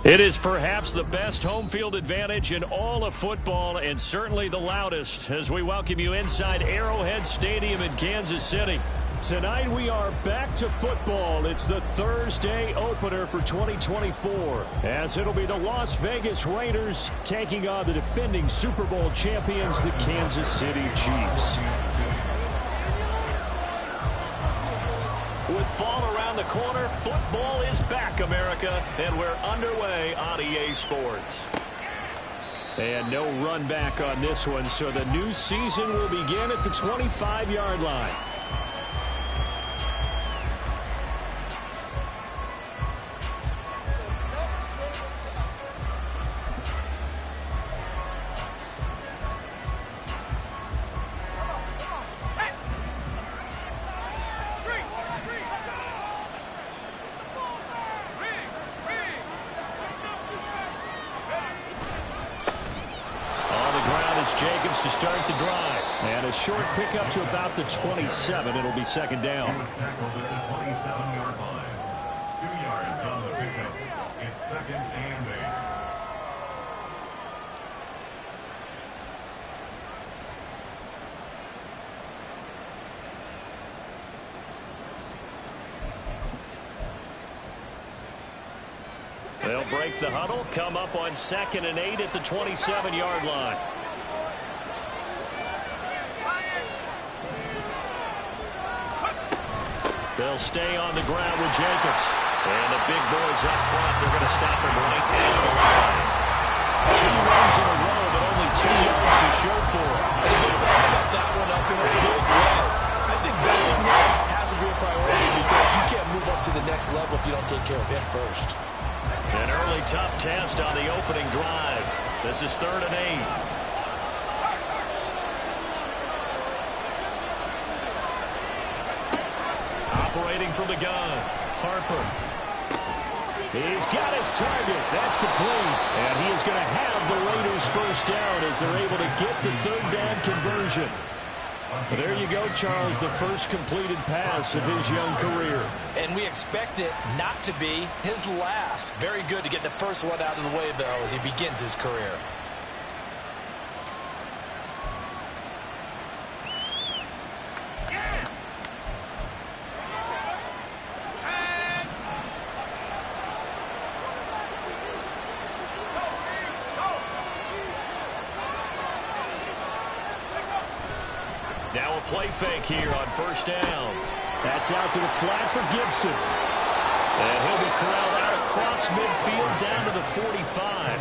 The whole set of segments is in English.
It is perhaps the best home field advantage in all of football, and certainly the loudest, as we welcome you inside Arrowhead Stadium in Kansas City. Tonight we are back to football. It's the Thursday opener for 2024, as it'll be the Las Vegas Raiders taking on the defending Super Bowl champions, the Kansas City Chiefs. With fall around the corner, football is back, America, and we're underway on EA Sports. And no run back on this one, so the new season will begin at the 25-yard line. Jacobs to start the drive. And a short pickup to about the 27. It'll be second down. Tackled at the 27-yard line. 2 yards on the pickup. It's second and 8. They'll break the huddle, come up on second and 8 at the 27-yard line. They'll stay on the ground with Jacobs. And the big boys up front, they're going to stop him right at the line. 2 runs in a row, but only 2 yards to show for it. And they've stepped that one up in a big way. I think doubling him has to be a priority because you can't move up to the next level if you don't take care of him first. An early tough test on the opening drive. This is 3rd and 8. Operating from the gun, Harper. He's got his target. That's complete. And he is going to have the Raiders first down as they're able to get the 3rd down conversion. But there you go, Charles, the first completed pass of his young career. And we expect it not to be his last. Very good to get the first one out of the way, though, as he begins his career. Now a play fake here on first down. That's out to the flat for Gibson. And he'll be corralled out across midfield down to the 45.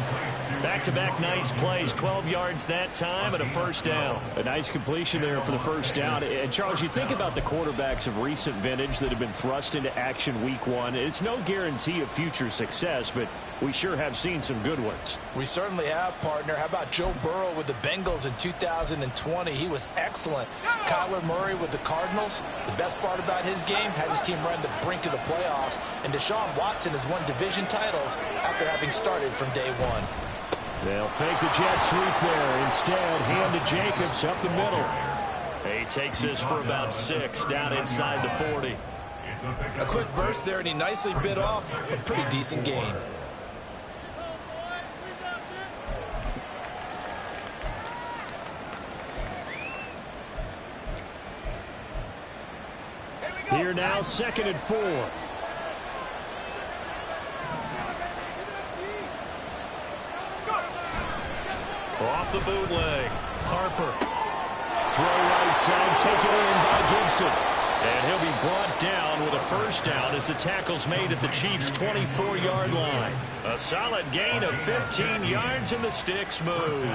Back-to-back nice plays, 12 yards that time and a first down. A nice completion there for the first down. And Charles, you think about the quarterbacks of recent vintage that have been thrust into action week 1. It's no guarantee of future success, but we sure have seen some good ones. We certainly have, partner. How about Joe Burrow with the Bengals in 2020? He was excellent. Kyler Murray with the Cardinals. The best part about his game has his team run the brink of the playoffs. And Deshaun Watson has won division titles after having started from day 1. They'll fake the jet sweep there. Instead, hand to Jacobs up the middle. He takes this for about 6 down inside the 40. A quick burst there, and he nicely bit off a pretty decent gain. Here now, 2nd and 4. Off the bootleg. Harper. Throw right side, taken in by Gibson. And he'll be brought down with a first down as the tackle's made at the Chiefs' 24-yard line. A solid gain of 15 yards, and the sticks move.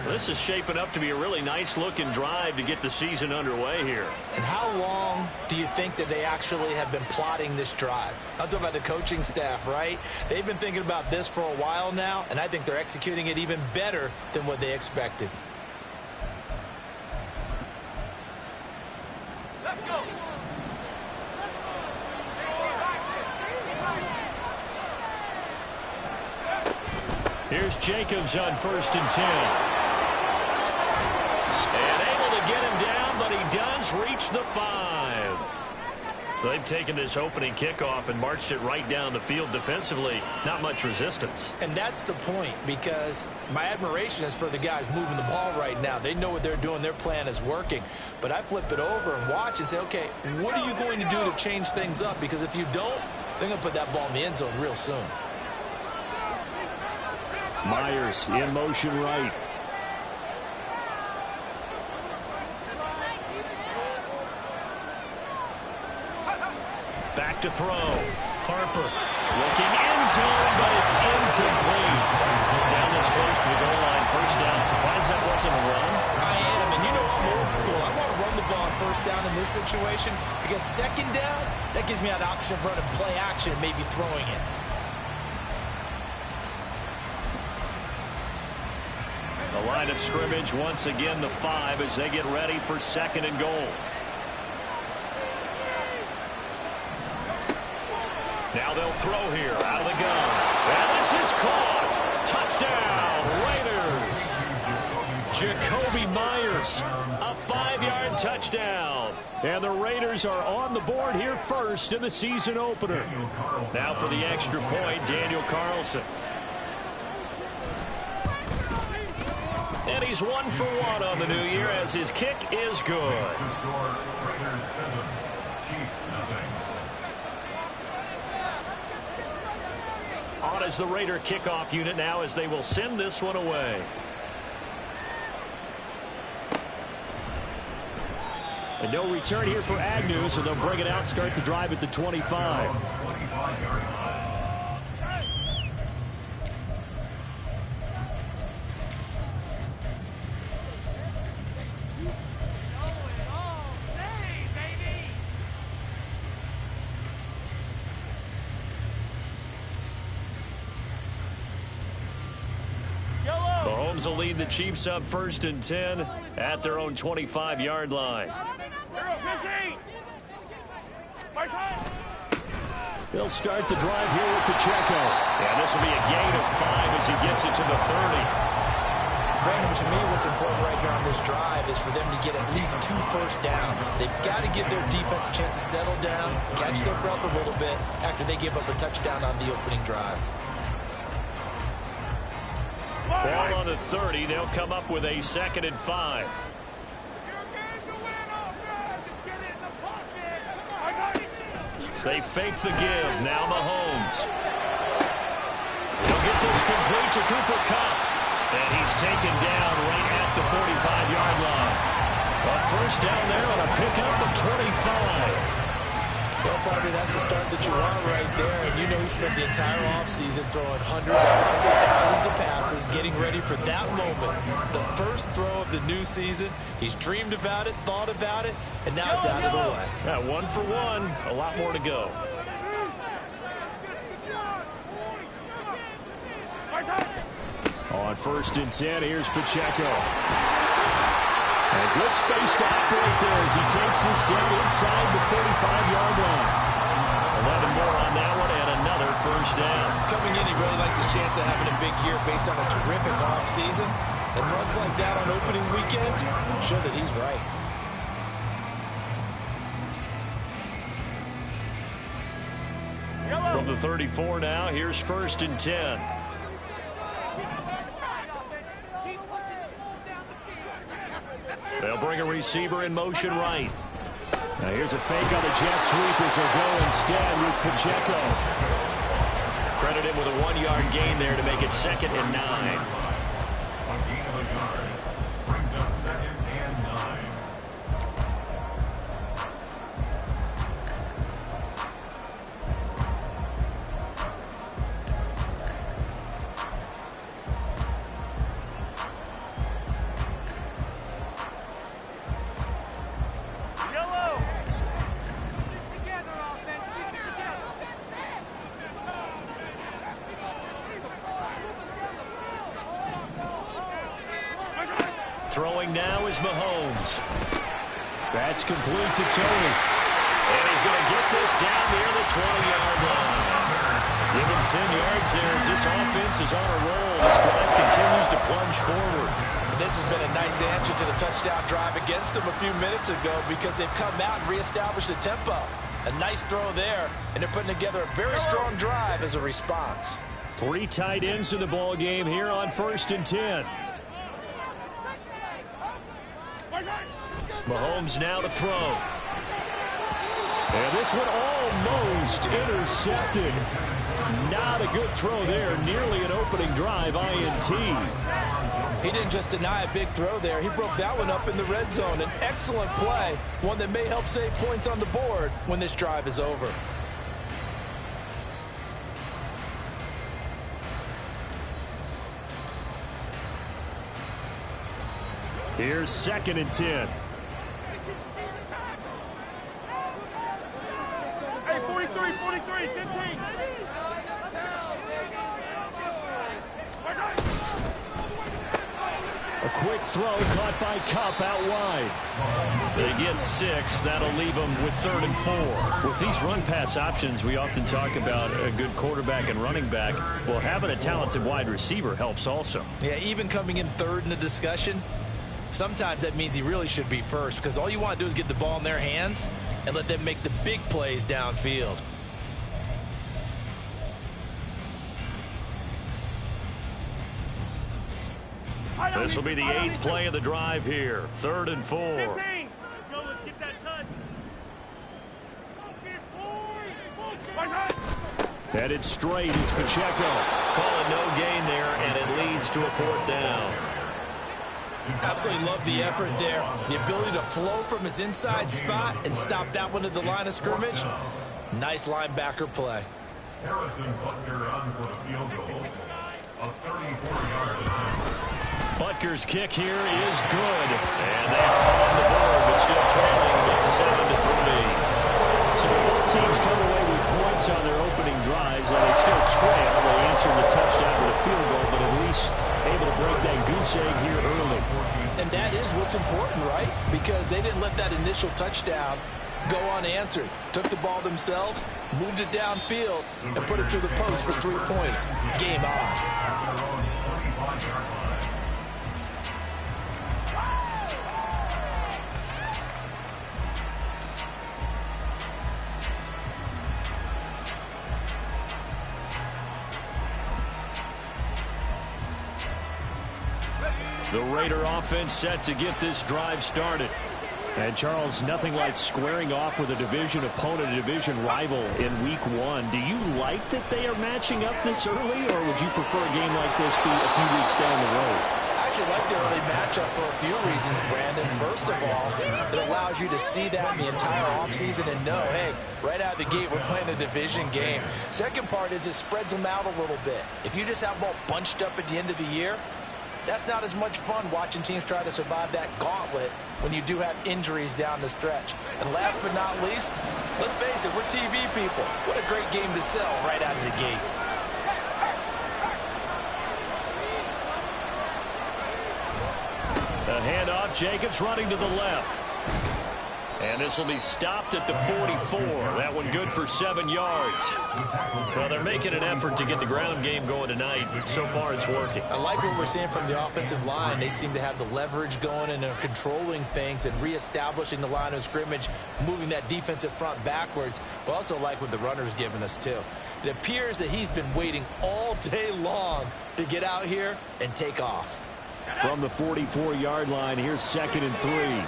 This is shaping up to be a really nice-looking drive to get the season underway here. And how long do you think that they actually have been plotting this drive? I'm talking about the coaching staff, right? They've been thinking about this for a while now, and I think they're executing it even better than what they expected. Here's Jacobs on 1st and 10. And able to get him down, but he does reach the 5. They've taken this opening kickoff and marched it right down the field defensively. Not much resistance. And that's the point, because my admiration is for the guys moving the ball right now. They know what they're doing. Their plan is working. But I flip it over and watch and say, okay, what are you going to do to change things up? Because if you don't, they're going to put that ball in the end zone real soon. Myers in motion right. Back to throw. Harper looking end zone, but it's incomplete. Down this close to the goal line. First down. Surprised that wasn't a run? I am, and you know I'm old school. I want to run the ball on first down in this situation, because second down, that gives me an option of running play action and maybe throwing it. The line of scrimmage, once again, the 5 as they get ready for 2nd and goal. Now they'll throw here out of the gun. And this is caught. Touchdown, Raiders. Jacoby Myers, a 5-yard touchdown. And the Raiders are on the board here first in the season opener. Now for the extra point, Daniel Carlson. And he's 1 for 1 on the new year as his kick is good. On as the Raider kickoff unit now as they will send this one away. And no return here for Agnew, so they'll bring it out, start the drive at the 25. Mahomes will lead the Chiefs up 1st and 10 at their own 25-yard line. They'll start the drive here with Pacheco. And this will be a gain of 5 as he gets it to the 30. Brandon, to me, what's important right here on this drive is for them to get at least 2 first downs. They've got to give their defense a chance to settle down, catch their breath a little bit after they give up a touchdown on the opening drive. Ball on the 30. They'll come up with a 2nd and 5. They fake the give. Now Mahomes. He'll get this complete to Cooper Kupp. And he's taken down right at the 45-yard line. A first down there on a pickup of 25. Well, partner, that's the start that you want right there. And you know he spent the entire offseason throwing hundreds, possibly thousands of passes, getting ready for that moment. The first throw of the new season. He's dreamed about it, thought about it, and now it's out of the way. Yeah, 1 for 1. A lot more to go. On 1st and 10, here's Pacheco. And good space to operate there as he takes this down inside the 35-yard line. 11 more on that one and another first down. Coming in, he really liked his chance of having a big year based on a terrific offseason. And runs like that on opening weekend show that he's right. From the 34 now, here's 1st and 10. They'll bring a receiver in motion right. Now here's a fake on the jet sweep as they'll go instead with Pacheco. Credit him with a 1-yard gain there to make it 2nd and 9. A gain of a yard brings up 2nd and 9. Throwing now is Mahomes. That's complete to Tony. And he's going to get this down near the 20-yard line. Give him 10 yards there as this offense is on a roll. This drive continues to plunge forward. And this has been a nice answer to the touchdown drive against them a few minutes ago because they've come out and reestablished the tempo. A nice throw there, and they're putting together a very strong drive as a response. 3 tight ends in the ball game here on 1st and 10. Mahomes now to throw. And this one almost intercepted. Not a good throw there. Nearly an opening drive INT. He didn't just deny a big throw there. He broke that one up in the red zone. An excellent play. One that may help save points on the board when this drive is over. Here's 2nd and 10. Hey, 43, 15. A quick throw caught by Kupp out wide. They get 6. That'll leave them with 3rd and 4. With these run-pass options, we often talk about a good quarterback and running back. Well, having a talented wide receiver helps also. Yeah, even coming in 3rd in the discussion, sometimes that means he really should be 1st because all you want to do is get the ball in their hands and let them make the big plays downfield. This will be the 8th play of the drive here. 3rd and 4. 15. Let's go. Let's get that touch. Headed straight. It's Pacheco. Calling no gain there, and it leads to a 4th down. Absolutely love the effort there. The ability to flow from his inside spot and stop that one at the line of scrimmage. Nice linebacker play. Harrison Butker on for the field goal. A 34-yard attempt. Butker's kick here is good. And they are on the board, but still trailing. It's 7-3. So both teams come away with points on their opening drives, and they still trail. They answered the touchdown with a field goal, but at least able to break that goose egg here early. And that is what's important, right? Because they didn't let that initial touchdown go unanswered. Took the ball themselves, moved it downfield, and put it through the post for 3 points. Game on. The Raider offense set to get this drive started. And, Charles, nothing like squaring off with a division opponent, a division rival in Week 1. Do you like that they are matching up this early, or would you prefer a game like this be a few weeks down the road? I actually like the early matchup for a few reasons, Brandon. First of all, it allows you to see that in the entire offseason and know, hey, right out of the gate, we're playing a division game. Second part is it spreads them out a little bit. If you just have them all bunched up at the end of the year, that's not as much fun watching teams try to survive that gauntlet when you do have injuries down the stretch. And last but not least, let's face it, we're TV people. What a great game to sell right out of the gate. The handoff, Jacobs running to the left. And this will be stopped at the 44. That one good for 7 yards. Well, they're making an effort to get the ground game going tonight. So far, it's working. I like what we're seeing from the offensive line. They seem to have the leverage going and are controlling things and reestablishing the line of scrimmage, moving that defensive front backwards. But also like what the runner's giving us, too. It appears that he's been waiting all day long to get out here and take off. From the 44-yard line, here's 2nd and 3.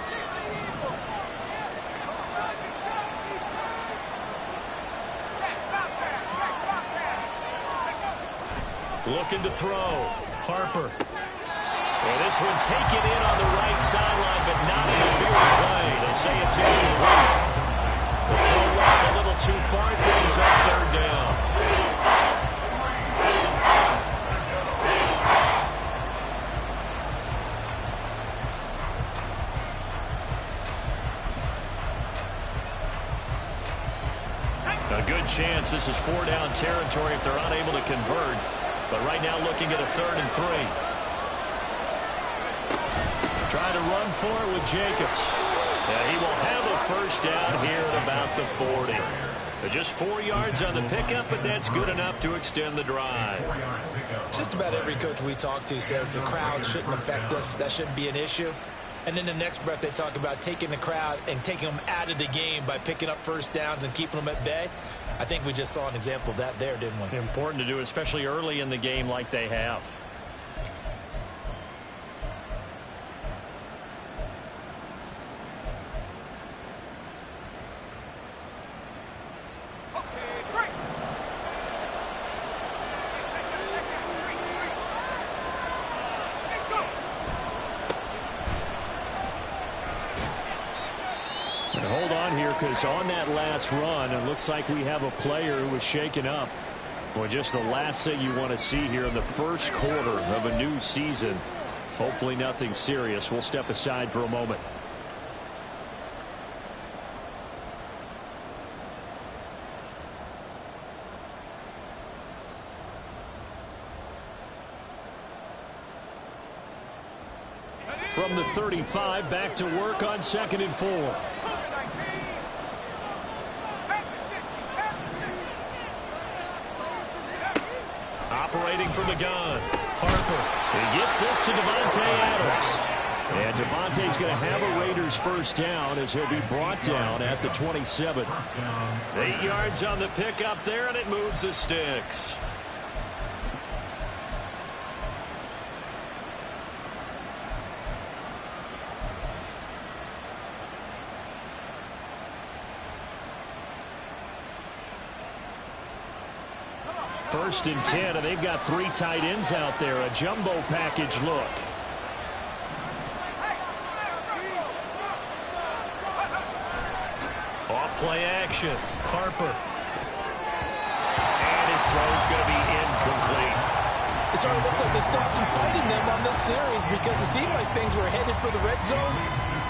Looking to throw. Harper. And this one taken in on the right sideline, but not in the field of play. They say it's incomplete. The throw route a little too far. It brings up third down. A good chance this is 4-down territory if they're unable to convert. But right now looking at a 3rd and 3. Trying to run for it with Jacobs. And he will have a first down here at about the 40. Just 4 yards on the pickup, but that's good enough to extend the drive. Just about every coach we talk to says the crowd shouldn't affect us. That shouldn't be an issue. And in the next breath, they talk about taking the crowd and taking them out of the game by picking up first downs and keeping them at bay. I think we just saw an example of that there, didn't we? Important to do, especially early in the game like they have. Hold on here, because on that last run, it looks like we have a player who was shaken up. Well, just the last thing you want to see here in the first quarter of a new season. Hopefully nothing serious. We'll step aside for a moment. From the 35, back to work on 2nd and 4. Operating from the gun. Harper. He gets this to Devontae Adams. And Devontae's going to have a Raiders first down as he'll be brought down at the 27. 8 yards on the pickup there, and it moves the sticks. First and 10, and they've got 3 tight ends out there. A jumbo package look. Off play action. Harper. And his throw's going to be incomplete. It sort of looks like they stopped some fighting them on this series because it seemed like things were headed for the red zone.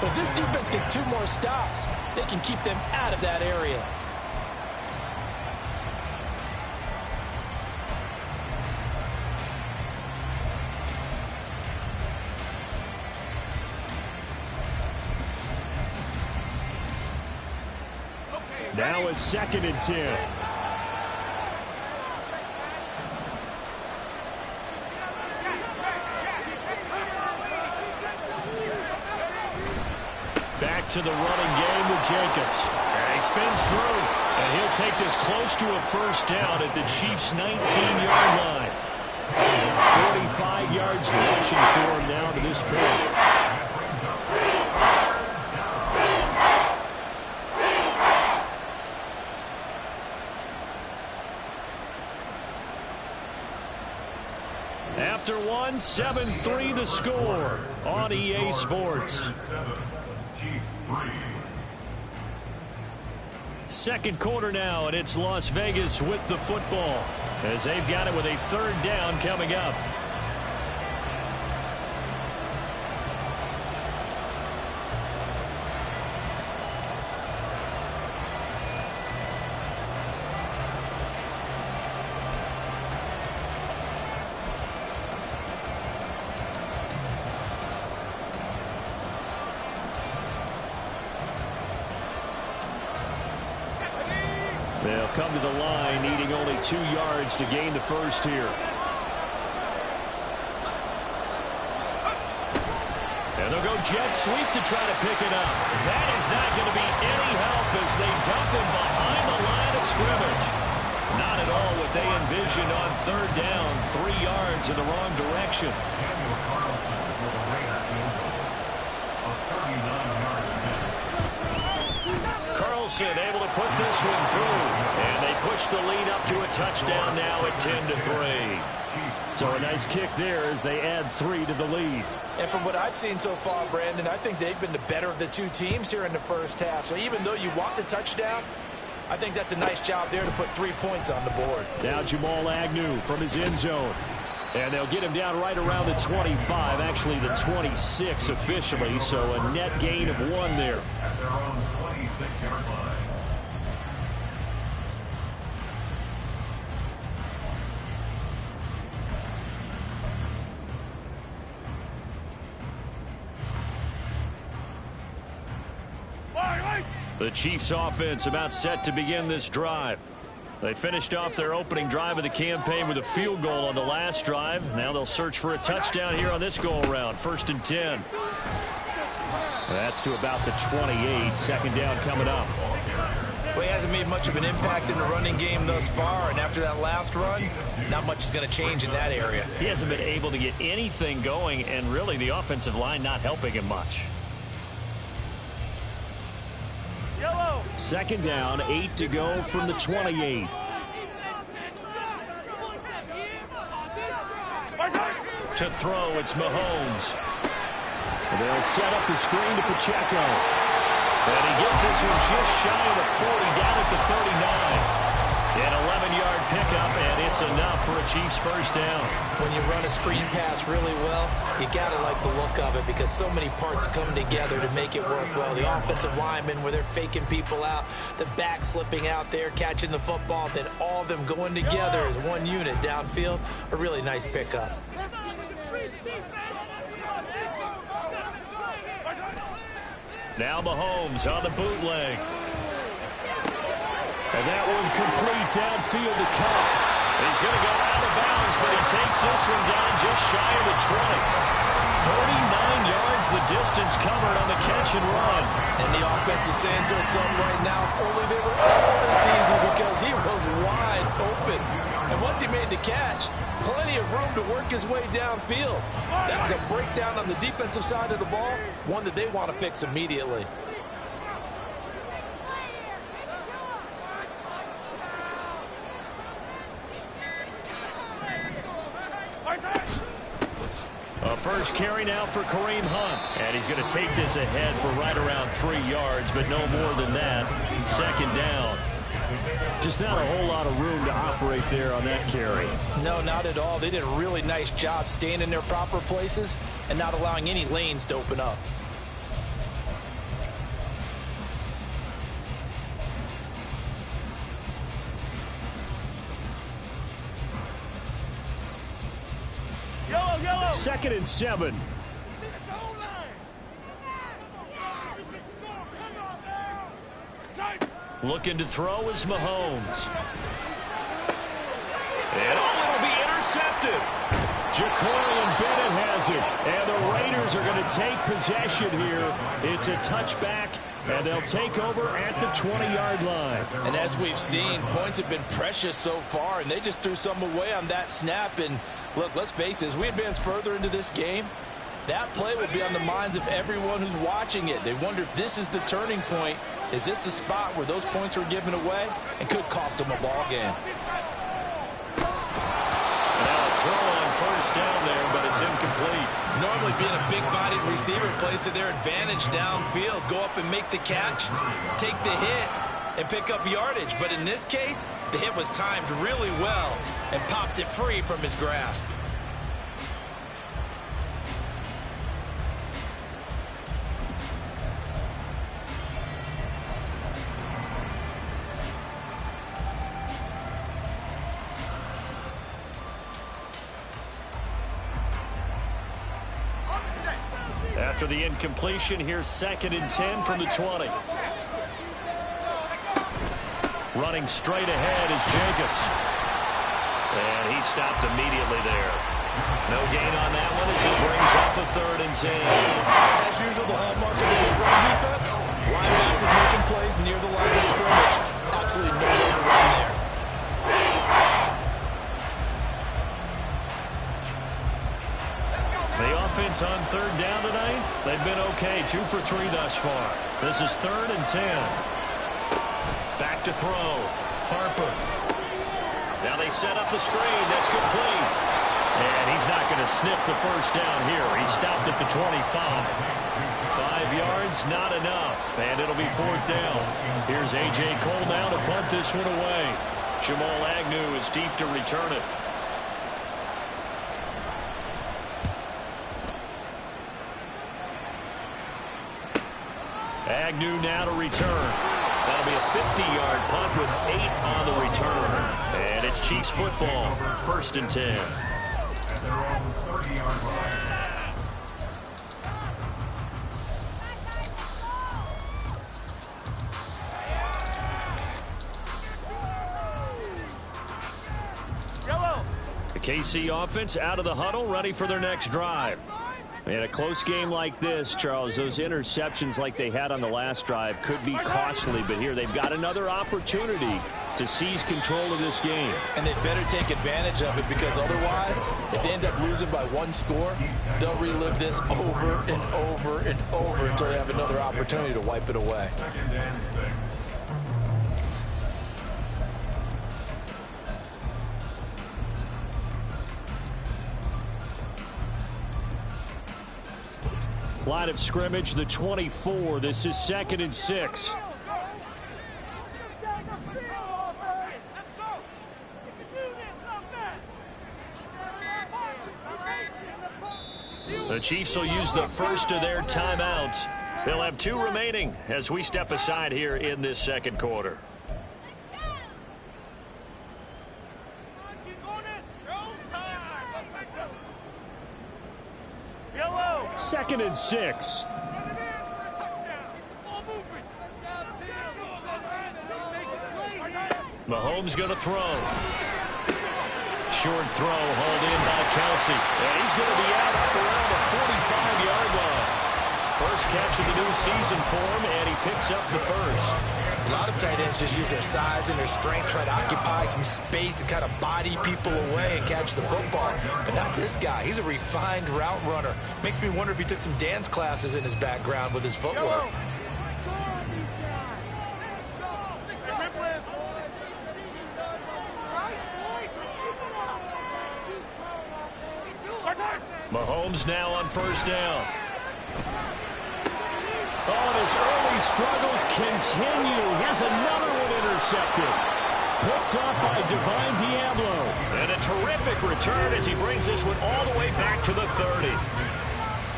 But if this defense gets 2 more stops, they can keep them out of that area. Now it's 2nd and 10. Back to the running game with Jacobs. And he spins through. And he'll take this close to a first down at the Chiefs' 19-yard line. 45 yards rushing for him now to this point. After 7-3 the score on EA Sports. Second quarter now, and it's Las Vegas with the football as they've got it with a 3rd down coming up. They'll come to the line, needing only 2 yards to gain the first here. And they'll go jet sweep to try to pick it up. That is not going to be any help as they dump him behind the line of scrimmage. Not at all what they envisioned on 3rd down, 3 yards in the wrong direction. Able to put this one through, and they push the lead up to a touchdown now at 10-3. So a nice kick there as they add 3 to the lead. And from what I've seen so far, Brandon, I think they've been the better of the two teams here in the first half. So even though you want the touchdown, I think that's a nice job there to put 3 points on the board. Now Jamal Agnew from his end zone. And they'll get him down right around the 25, actually the 26 officially. So a net gain of 1 there. At their own 26-yard line. The Chiefs offense about set to begin this drive. They finished off their opening drive of the campaign with a field goal on the last drive. Now they'll search for a touchdown here on this go-around. 1st and 10. That's to about the 28. 2nd down coming up. Well, he hasn't made much of an impact in the running game thus far, and after that last run, not much is going to change in that area. He hasn't been able to get anything going, and really the offensive line not helping him much. 2nd down, 8 to go from the 28. To throw, it's Mahomes. They'll set up the screen to Pacheco. And he gets this one just shy of the 40, down at the 39. An 11-yard pickup, and it's enough for a Chiefs first down. When you run a screen pass really well, you got to like the look of it because so many parts come together to make it work well. The offensive linemen, where they're faking people out, the back slipping out there, catching the football, then all of them going together as one unit downfield. A really nice pickup. Now Mahomes on the bootleg. And that one complete downfield to Cup. He's going to go out of bounds, but he takes this one down just shy of the 20. 39 yards the distance covered on the catch and run. And the offense is saying to itself right now, only they were all this season because he was wide open. And once he made the catch, plenty of room to work his way downfield. That was a breakdown on the defensive side of the ball, one that they want to fix immediately. A first carry now for Kareem Hunt. And he's going to take this ahead for right around 3 yards, but no more than that. 2nd down. Just not a whole lot of room to operate there on that carry. No, not at all. They did a really nice job staying in their proper places and not allowing any lanes to open up. Yellow. 2nd and 7. Looking to throw is Mahomes. And it'll be intercepted. Jacorian Bennett has it. And the Raiders are going to take possession here. It's a touchback, and they'll take over at the 20-yard line. And as we've seen, points have been precious so far, and they just threw some away on that snap. And look, let's face it, as we advance further into this game, that play will be on the minds of everyone who's watching it. They wonder if this is the turning point. Is this the spot where those points were given away and could cost them a ball game? Now a throw on first down there, but it's incomplete. Normally being a big-bodied receiver plays to their advantage downfield. Go up and make the catch, take the hit, and pick up yardage. But in this case, the hit was timed really well and popped it free from his grasp. After the incompletion, here's 2nd and 10 from the 20. Running straight ahead is Jacobs. And he stopped immediately there. No gain on that one as he brings up a 3rd and 10. As usual, the hallmark of a good run defense, linebackers making plays near the line of scrimmage. Absolutely no way to run there. The offense on 3rd down tonight, they've been okay. 2 for 3 thus far. This is 3rd and 10. Back to throw. Harper. Now they set up the screen. That's complete. And he's not going to sniff the first down here. He stopped at the 25. 5 yards, not enough. And it'll be 4th down. Here's A.J. Cole now to punt this one away. Jamal Agnew is deep to return it. Agnew now to return. That'll be a 50-yard punt with 8 on the return. And it's Chiefs football, 1st and 10. At their own 30-yard line. The KC offense out of the huddle, ready for their next drive. In a close game like this, Charles, those interceptions like they had on the last drive could be costly, but here they've got another opportunity to seize control of this game. And they better take advantage of it, because otherwise, if they end up losing by 1 score, they'll relive this over and over and over until they have another opportunity to wipe it away. 2nd and 6. Line of scrimmage, the 24. This is 2nd and 6. The Chiefs will use the first of their timeouts. They'll have 2 remaining as we step aside here in this 2nd quarter. Yellow. 2nd and 6. Mahomes going to throw. Short throw, hauled in by Kelsey. And he's going to be out up around the 45-yard line. First catch of the new season for him, and he picks up the first. A lot of tight ends just use their size and their strength, try to occupy some space and kind of body people away and catch the football. But not this guy. He's a refined route runner. Makes me wonder if he took some dance classes in his background with his footwork. Mahomes now on first down. Oh, and his early struggles continue. Here's another one intercepted. Picked up by Divine Diablo. And a terrific return as he brings this one all the way back to the 30.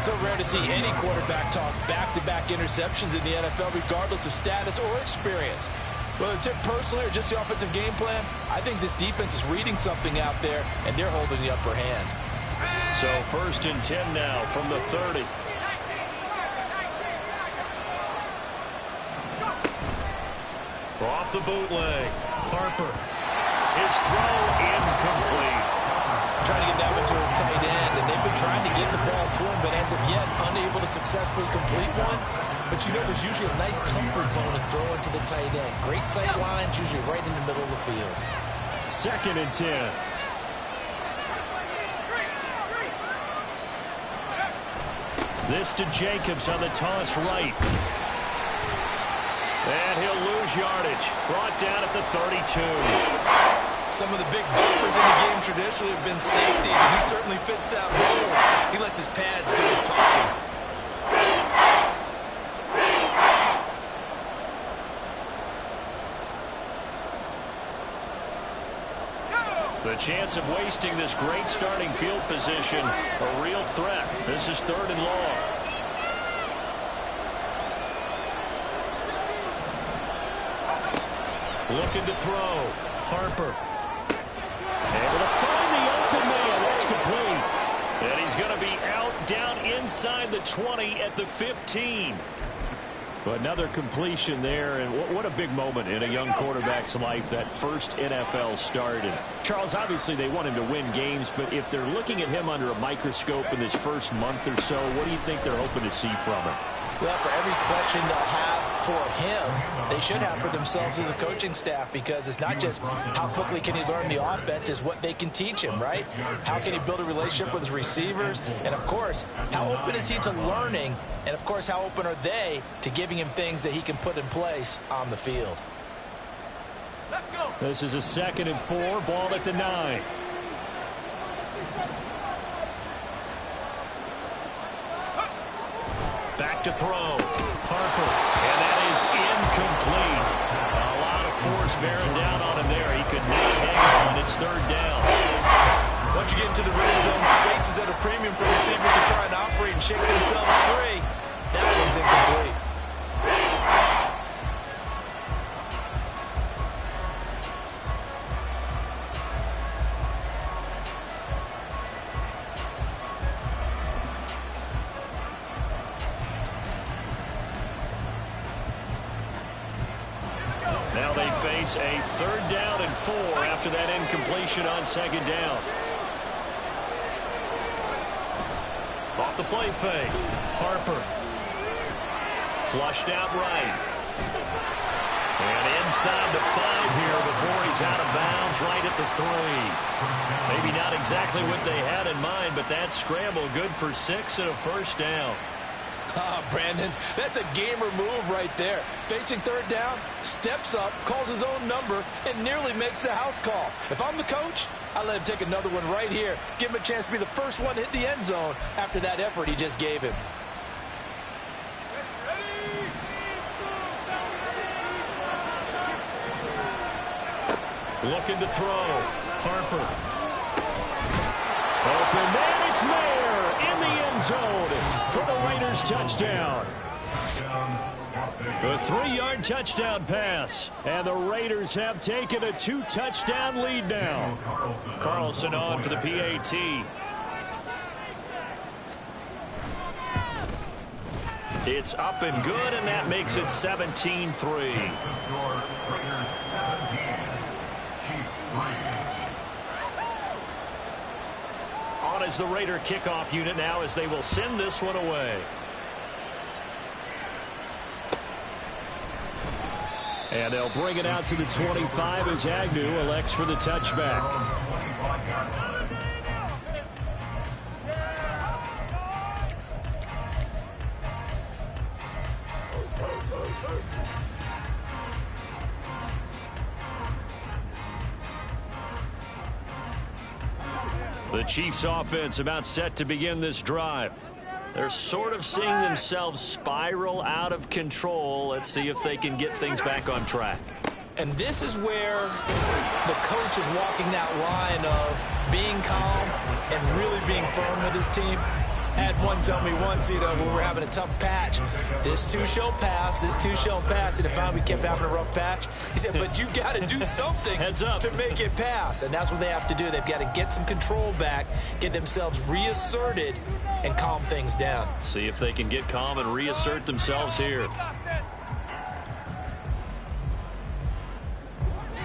So rare to see any quarterback toss back-to-back interceptions in the NFL, regardless of status or experience. Whether it's him personally or just the offensive game plan, I think this defense is reading something out there, and they're holding the upper hand. So 1st and 10 now from the 30. Off the bootleg. Harper. His throw incomplete. Trying to get that one to his tight end, and they've been trying to get the ball to him, but as of yet, unable to successfully complete one. But you know, there's usually a nice comfort zone in throwing to the tight end. Great sight lines, usually right in the middle of the field. 2nd and 10. This to Jacobs on the toss right. And he'll lose yardage. Brought down at the 32. Some of the big bumpers in the game traditionally have been safeties, and he certainly fits that role. He lets his pads do his talking. The chance of wasting this great starting field position, a real threat. This is 3rd and long. Looking to throw. Harper. Able to find the open man. That's complete. And he's going to be out down inside the 20 at the 15. Another completion there, and what a big moment in a young quarterback's life, that first NFL start. And Charles, obviously they want him to win games, but if they're looking at him under a microscope in this first month or so, what do you think they're hoping to see from him? Well, for every question they'll have for him, they should have for themselves as a coaching staff, because it's not just how quickly can he learn the offense, it's what they can teach him, right? How can he build a relationship with his receivers? And, of course, how open is he to learning? And, of course, how open are they to giving him things that he can put in place on the field? Let's go. This is a 2nd and 4, ball at the 9. back to throw. Harper, and that is incomplete. A lot of force bearing down on him there. He could not hang on. It's third down. Once you get into the red zone, space is at a premium for receivers to try and operate and shake themselves free. That one's incomplete. Now they face a 3rd down and 4 after that incompletion on 2nd down. Off the play fake. Harper. Flushed out right. And inside the 5 here before he's out of bounds right at the 3. Maybe not exactly what they had in mind, but that scramble good for 6 and a 1st down. Brandon, that's a gamer move right there. Facing 3rd down, steps up, calls his own number, and nearly makes the house call. If I'm the coach, I let him take another one right here. Give him a chance to be the first one to hit the end zone after that effort he just gave him. Looking to throw. Harper. Open man, it's Mayer in the end zone for the Raiders touchdown. A 3-yard touchdown pass. And the Raiders have taken a 2-touchdown lead now. Carlson on for the PAT. It's up and good, and that makes it 17-3. On as the Raider kickoff unit now as they will send this one away. And they'll bring it out to the 25 as Agnew elects for the touchback. The Chiefs offense about set to begin this drive. They're sort of seeing themselves spiral out of control. Let's see if they can get things back on track. And this is where the coach is walking that line of being calm and really being firm with his team. Had one tell me once, when we were having a tough patch, this too shall pass, this too shall pass. And if we kept having a rough patch, he said, but you got to do something Heads up. to make it pass. And that's what they have to do. They've got to get some control back, get themselves reasserted, and calm things down. See if they can get calm and reassert themselves here.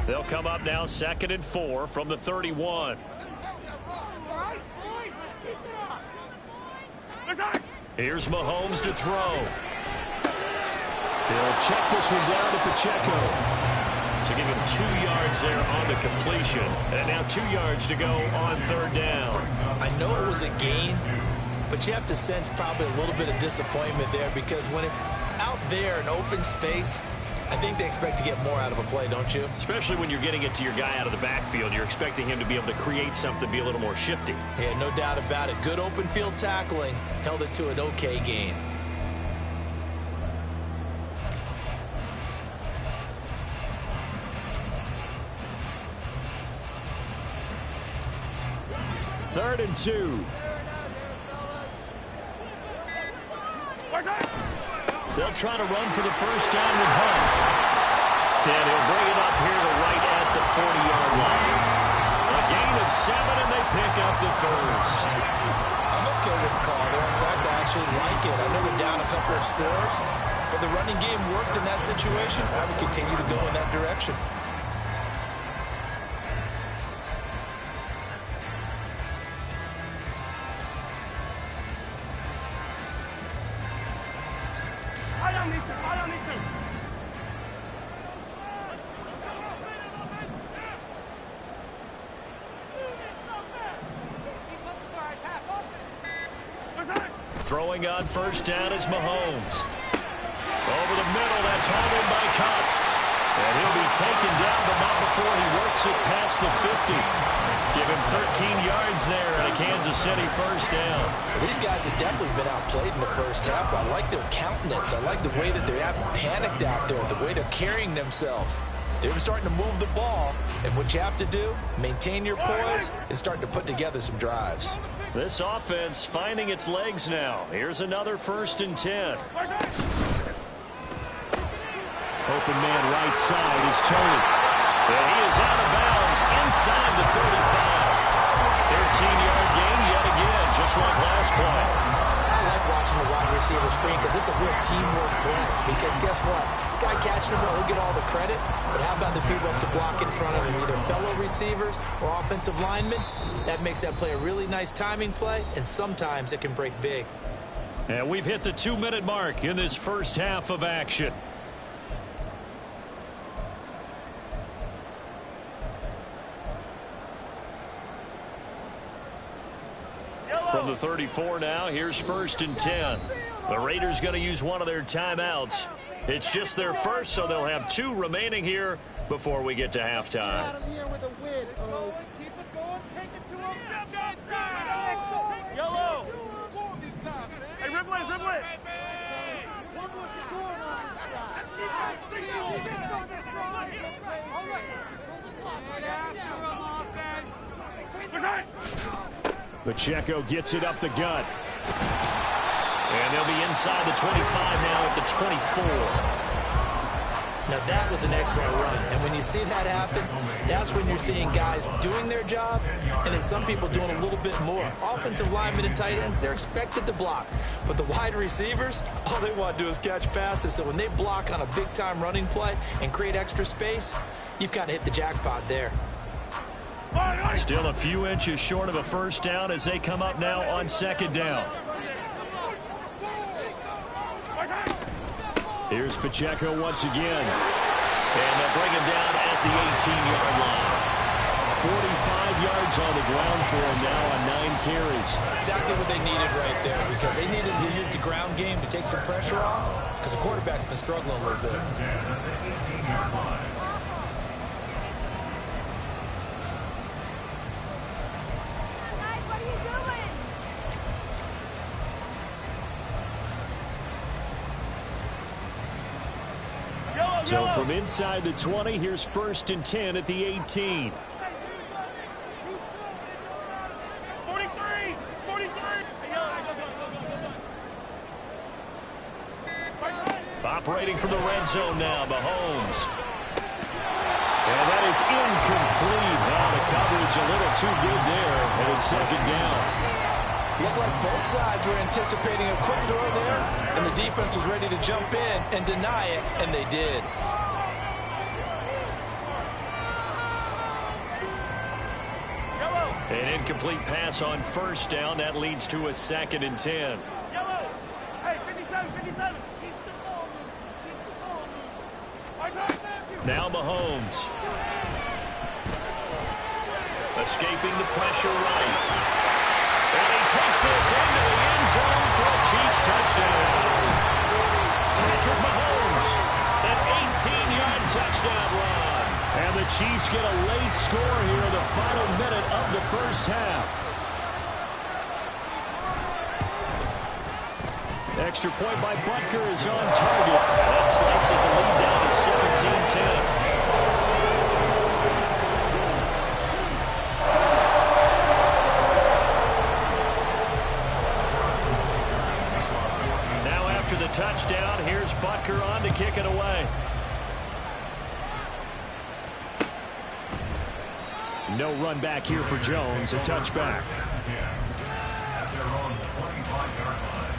They'll come up now 2nd and 4 from the 31. Here's Mahomes to throw. He'll check this one down to Pacheco. So give him 2 yards there on the completion. And now 2 yards to go on 3rd down. I know it was a gain, but you have to sense probably a little bit of disappointment there because when it's out there in open space, I think they expect to get more out of a play, don't you? Especially when you're getting it to your guy out of the backfield. You're expecting him to be able to create something, be a little more shifty. Yeah, no doubt about it. Good open field tackling. Held it to an okay gain. Third and 2. They'll try to run for the first down with Hunt. And he'll bring it up here to right at the 40-yard line. A gain of 7, and they pick up the first. I'm okay with the call there. In fact, I actually like it. I know they're down a couple of scores, but the running game worked in that situation. I would continue to go in that direction. Throwing on first down is Mahomes. Over the middle, that's hauled in by Cup. And he'll be taken down, but not before he works it past the 50. Give him 13 yards there and a Kansas City first down. Well, these guys have definitely been outplayed in the first half. I like their countenance. I like the way that they haven't panicked out there, the way they're carrying themselves. They're starting to move the ball, and what you have to do, maintain your poise and start to put together some drives. This offense finding its legs now. Here's another 1st and 10. Open man right side is Tony. And he is out of bounds inside the 35. 13-yard gain yet again, just like last play. I like watching the wide receiver screen because it's a real teamwork play. Because guess what? The guy catching the ball, he'll get all the credit. But how about the people up to block in front of him, either fellow receivers or offensive linemen? That makes that play a really nice timing play, and sometimes it can break big. And we've hit the 2-minute mark in this first half of action. From the 34 now, here's 1st and 10. The Raiders going to use one of their timeouts. It's just their first, so they'll have 2 remaining here before we get to halftime. Yellow. Hey, Ripley, Ripley. Pacheco gets it up the gut. And they'll be inside the 25 now at the 24. Now that was an excellent run, and when you see that happen, that's when you're seeing guys doing their job, and then some people doing a little bit more. Offensive linemen and tight ends, they're expected to block, but the wide receivers, all they want to do is catch passes. So when they block on a big-time running play and create extra space, you've kind of hit the jackpot there. Still a few inches short of a first down as they come up now on 2nd down. Here's Pacheco once again. And they'll bring him down at the 18-yard line. 45 yards on the ground for him now on 9 carries. Exactly what they needed right there, because they needed to use the ground game to take some pressure off, because the quarterback's been struggling a little bit. So from inside the 20, here's 1st and 10 at the 18. 43. Operating from the red zone now, Mahomes. And that is incomplete. Well, the coverage a little too good there, and it's 2nd down. Looked like both sides were anticipating a quick throw there, and the defense was ready to jump in and deny it, and they did. An incomplete pass on 1st down. That leads to a 2nd and 10. Yellow. Hey, 57, 57. Keep the ball moving. Now Mahomes. Escaping the pressure right. And he takes this into the end zone for a Chiefs touchdown. Patrick Mahomes, an 18-yard touchdown run. And the Chiefs get a late score here in the final minute of the first half. Extra point by Butker is on target. That slices the lead down to 17-10. Now after the touchdown, here's Butker on to kick it away. No run back here for Jones, a touchback. At their own 25-yard line.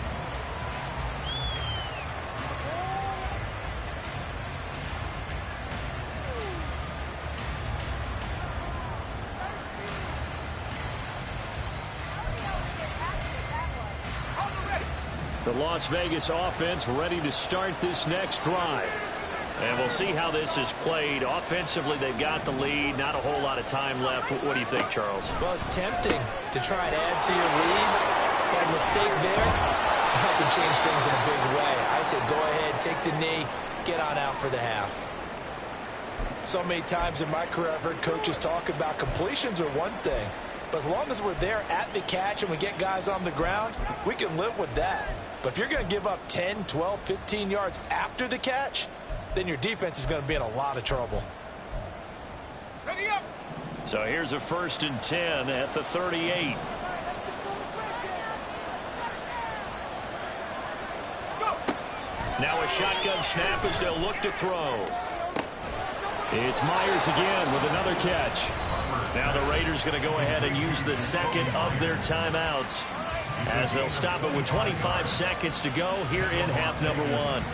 The Las Vegas offense ready to start this next drive. And we'll see how this is played. Offensively, they've got the lead. Not a whole lot of time left. What do you think, Charles? Well, it's tempting to try and add to your lead, but a mistake there, that can change things in a big way. I say go ahead, take the knee, get on out for the half. So many times in my career I've heard coaches talk about completions are one thing, but as long as we're there at the catch and we get guys on the ground, we can live with that. But if you're going to give up 10, 12, 15 yards after the catch, then your defense is going to be in a lot of trouble. Ready up. So here's a 1st and 10 at the 38. Now a shotgun snap as they'll look to throw. It's Myers again with another catch. Now the Raiders going to go ahead and use the second of their timeouts as they'll stop it with 25 seconds to go here in half number 1.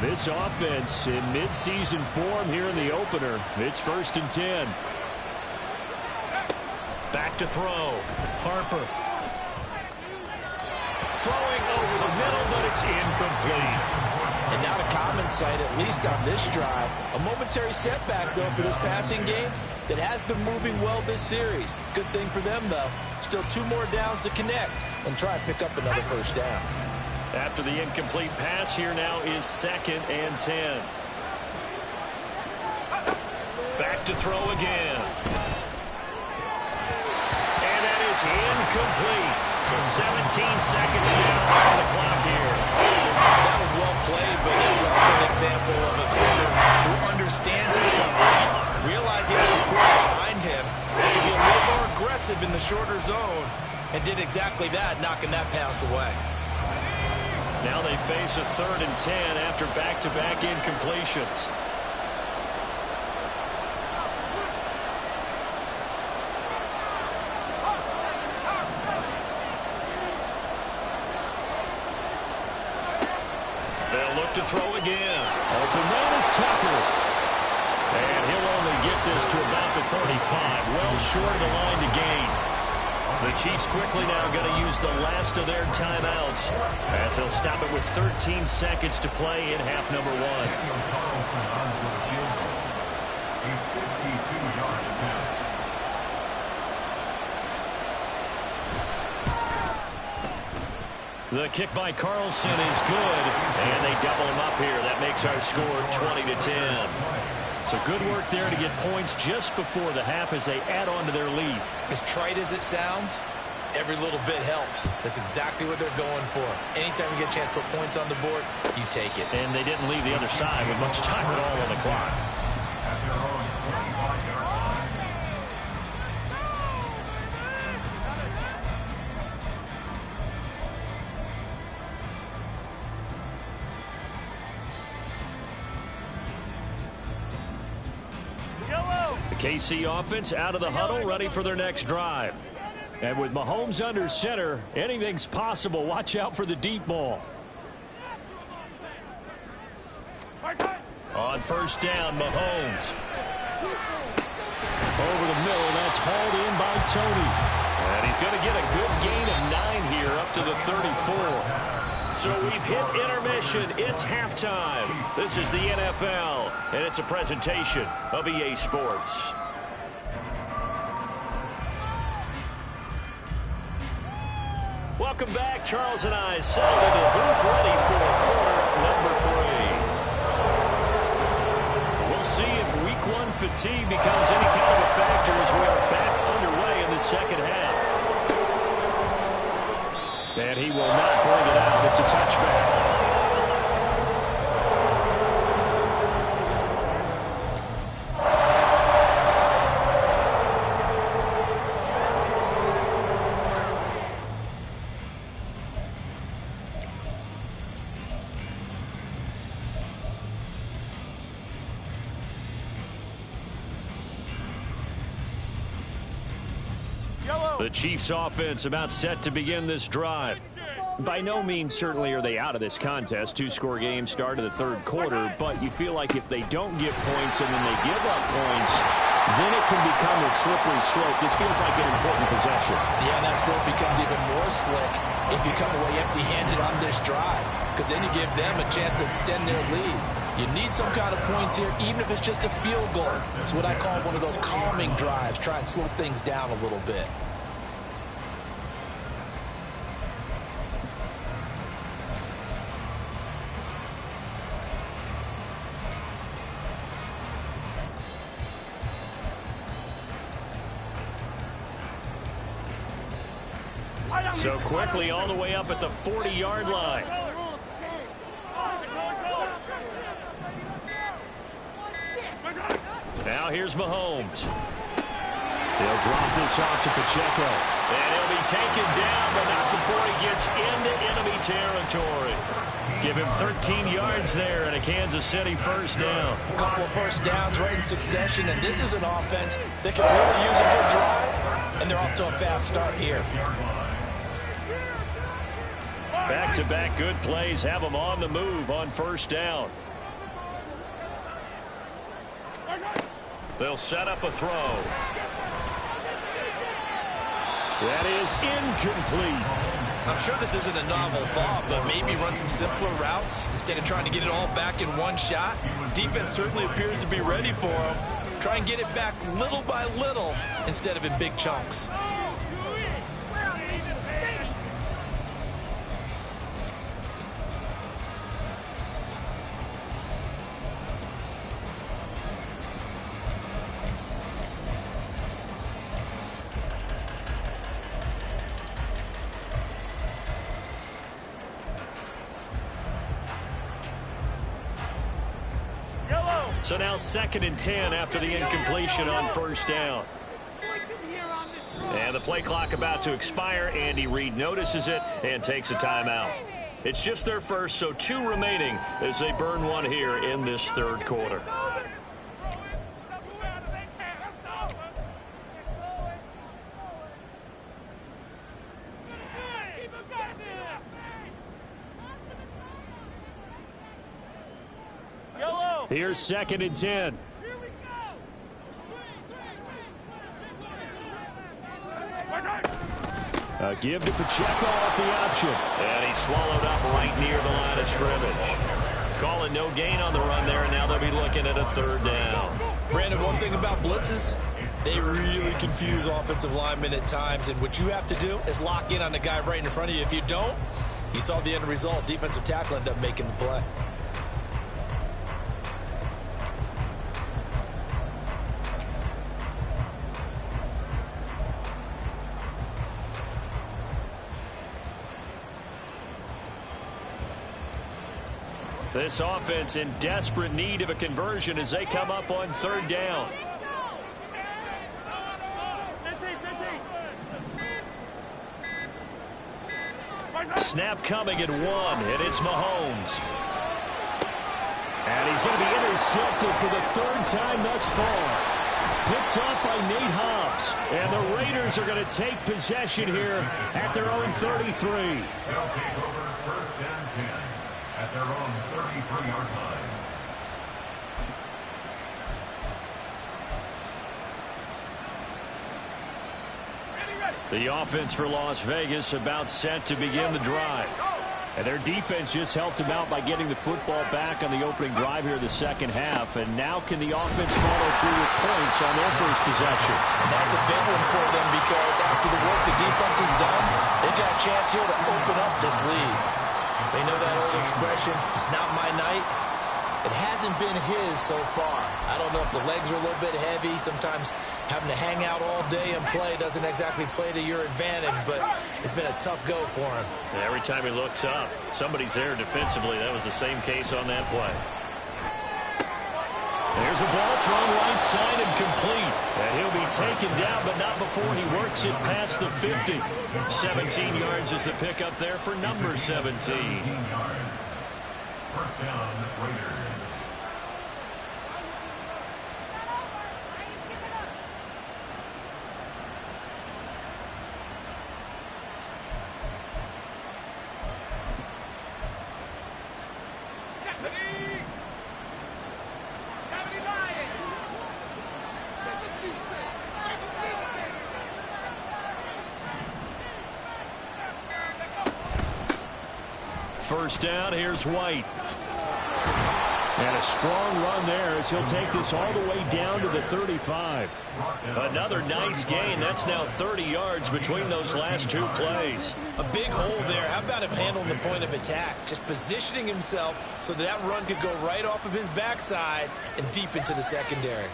This offense in midseason form here in the opener. It's 1st and 10. Back to throw. Harper. Throwing over the middle, but it's incomplete. And now to common sight, at least on this drive. A momentary setback, though, for this passing game that has been moving well this series. Good thing for them, though. Still 2 more downs to connect and try and pick up another 1st down. After the incomplete pass, here now is 2nd and 10. Back to throw again. And that is incomplete. So 17 seconds now on the clock here. That was well played, but it's also an example of a corner who understands his coverage, realized he has support behind him, and can be a little more aggressive in the shorter zone, and did exactly that, knocking that pass away. Now they face a 3rd and 10 after back-to-back incompletions. They'll look to throw again. Open man is Tucker. And he'll only get this to about the 35. Well short of the line to gain. The Chiefs quickly now going to use the last of their timeouts as they'll stop it with 13 seconds to play in half number 1. The kick by Carlson is good, and they double him up here. That makes our score 20-10. So good work there to get points just before the half as they add on to their lead. As trite as it sounds, every little bit helps. That's exactly what they're going for. Anytime you get a chance to put points on the board, you take it. And they didn't leave the other side with much time at all on the clock. KC offense out of the huddle, ready for their next drive. And with Mahomes under center, anything's possible. Watch out for the deep ball. On 1st down, Mahomes. Over the middle, that's hauled in by Tony. And he's going to get a good gain of 9 here up to the 34. So we've hit intermission. It's halftime. This is the NFL, and it's a presentation of EA Sports. Welcome back. Charles and I settled in the booth ready for quarter number 3. We'll see if week 1 fatigue becomes any kind of a factor as we are back underway in the second half. And he will not bring it out. It's a touchback. The Chiefs offense about set to begin this drive. By no means certainly are they out of this contest. 2-score game start of the 3rd quarter, but you feel like if they don't get points and then they give up points, then it can become a slippery slope. This feels like an important possession. Yeah, and that slope becomes even more slick if you come away empty-handed on this drive, because then you give them a chance to extend their lead. You need some kind of points here, even if it's just a field goal. It's what I call one of those calming drives. Try and slow things down a little bit. So quickly all the way up at the 40-yard line. Now here's Mahomes. He'll drop this off to Pacheco. And he'll be taken down, but not before he gets into enemy territory. Give him 13 yards there and a Kansas City first down. A couple of first downs right in succession, and this is an offense that can really use a good drive, and they're off to a fast start here. Back-to-back good plays have them on the move on first down. They'll set up a throw. That is incomplete. I'm sure this isn't a novel thought, but maybe run some simpler routes instead of trying to get it all back in one shot. Defense certainly appears to be ready for him. Try and get it back little by little instead of in big chunks. So now 2nd and 10 after the incompletion on first down. And the play clock about to expire. Andy Reid notices it and takes a timeout. It's just their first, so 2 remaining as they burn one here in this third quarter. Here's 2nd and 10. A give to Pacheco off the option. And he's swallowed up right near the line of scrimmage. Calling no gain on the run there, and now they'll be looking at a 3rd down. Brandon, one thing about blitzes, they really confuse offensive linemen at times, and what you have to do is lock in on the guy right in front of you. If you don't, you saw the end result. Defensive tackle ended up making the play. This offense in desperate need of a conversion as they come up on 3rd down. Snap coming at 1, and it's Mahomes. And he's going to be intercepted for the 3rd time thus far. Picked off by Nate Hobbs. And the Raiders are going to take possession here at their own 33. They'll take over 1st and 10 at their own 33-yard line. The offense for Las Vegas about set to begin the drive. And their defense just helped them out by getting the football back on the opening drive here in the 2nd half. And now can the offense follow through with points on their first possession? And that's a big one for them because after the work the defense has done, they've got a chance here to open up this lead. They know that old expression, it's not my night. It hasn't been his so far. I don't know if the legs are a little bit heavy. Sometimes having to hang out all day and play doesn't exactly play to your advantage, but it's been a tough go for him. And every time he looks up, somebody's there defensively. That was the same case on that play. There's a ball thrown right side and complete. And he'll be taken down, but not before he works it past the 50. 17 yards is the pickup there for number 17. 17 yards. First down, Raiders. First down, here's White. And a strong run there as he'll take this all the way down to the 35. Another nice gain. That's now 30 yards between those last 2 plays. A big hole there. How about him handling the point of attack? Just positioning himself so that run could go right off of his backside and deep into the secondary.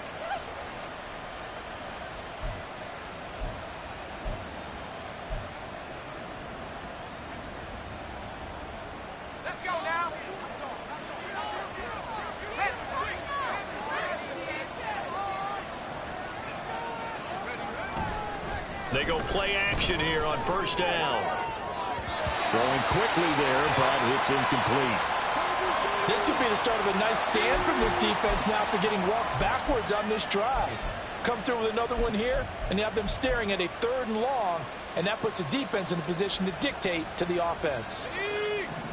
They go play action here on first down. Throwing quickly there, but it's incomplete. This could be the start of a nice stand from this defense now after getting walked backwards on this drive. Come through with another one here, and you have them staring at a 3rd and long, and that puts the defense in a position to dictate to the offense.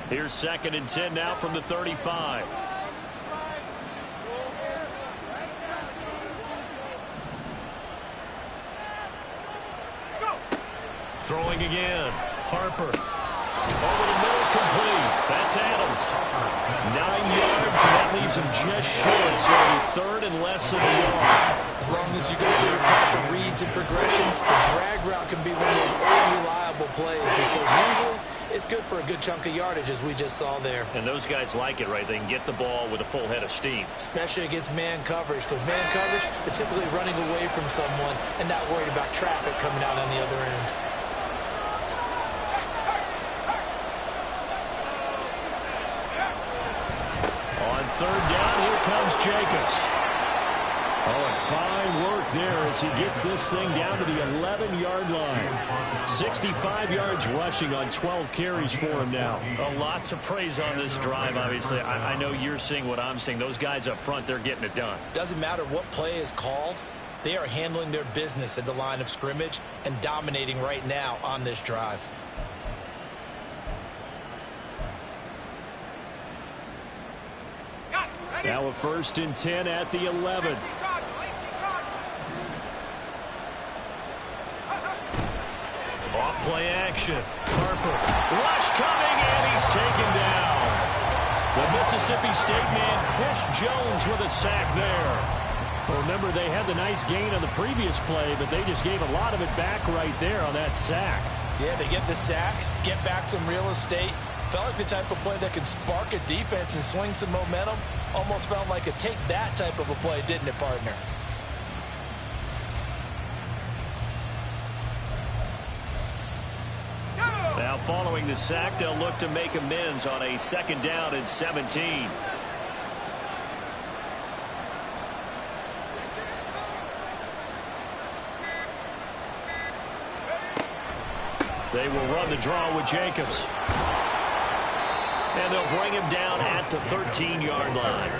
Here's 2nd and 10 now from the 35. Throwing again. Harper. Over the middle, complete. That's Adams. 9 yards, and that leaves him just short. So it'll be 3rd and less than a yard. As long as you go through proper reads and progressions, the drag route can be one of those unreliable plays because usually it's good for a good chunk of yardage, as we just saw there. And those guys like it, right? They can get the ball with a full head of steam. Especially against man coverage, because man coverage, they're typically running away from someone and not worried about traffic coming out on the other end. On 3rd down, here comes Jacobs. Oh, and fine work there as he gets this thing down to the 11-yard line. 65 yards rushing on 12 carries for him now. A lot to praise on this drive, obviously. I know you're seeing what I'm seeing. Those guys up front, they're getting it done. Doesn't matter what play is called. They are handling their business at the line of scrimmage and dominating right now on this drive. Now a 1st and 10 at the 11. Off play action. Harper. Rush coming, and he's taken down. The Mississippi State man, Chris Jones, with a sack there. Well, remember, they had the nice gain on the previous play, but they just gave a lot of it back right there on that sack. Yeah, they get the sack, get back some real estate. Felt like the type of play that can spark a defense and swing some momentum. Almost felt like a take that type of a play, didn't it, partner? Now following the sack, they'll look to make amends on a 2nd down and 17. They will run the draw with Jacobs. And they'll bring him down at the 13-yard line.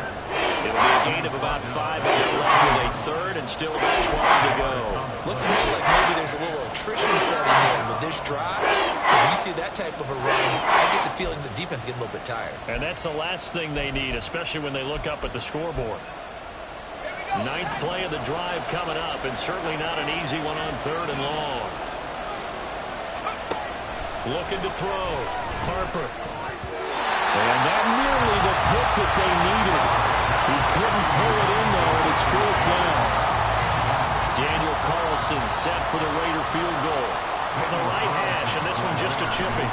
It'll be a gain of about 5 as they're left with a 3rd and still about 12 to go. Looks to me like maybe there's a little attrition setting in with this drive. If you see that type of a run, I get the feeling the defense getting a little bit tired. And that's the last thing they need, especially when they look up at the scoreboard. 9th play of the drive coming up, and certainly not an easy one on 3rd and long. Looking to throw. Harper. And that nearly the pick that they needed. He couldn't pull it in, though, and it's 4th down. Daniel Carlson set for the Raider field goal. From the right hash, and this one just a chipping.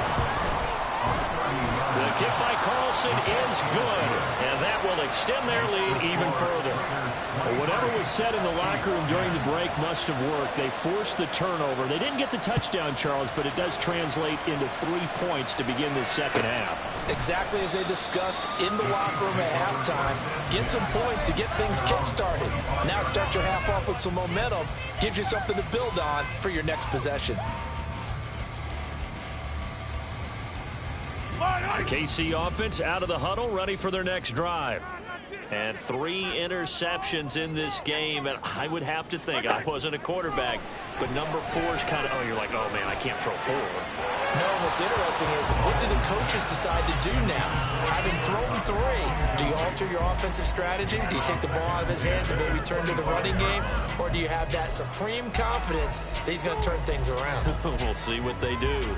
The kick by Carlson is good, and that will extend their lead even further. Well, whatever was said in the locker room during the break must have worked. They forced the turnover. They didn't get the touchdown, Charles, but it does translate into 3 points to begin the 2nd half. Exactly as they discussed in the locker room at halftime. Get some points to get things kick-started. Now start your half off with some momentum. Gives you something to build on for your next possession. The KC offense out of the huddle, ready for their next drive. And 3 interceptions in this game, and I would have to think, I wasn't a quarterback, but number 4's kind of, you're like, oh man, I can't throw 4. No, what's interesting is, what do the coaches decide to do now? Having thrown 3, do you alter your offensive strategy? Do you take the ball out of his hands and maybe turn to the running game? Or do you have that supreme confidence that he's going to turn things around? We'll see what they do.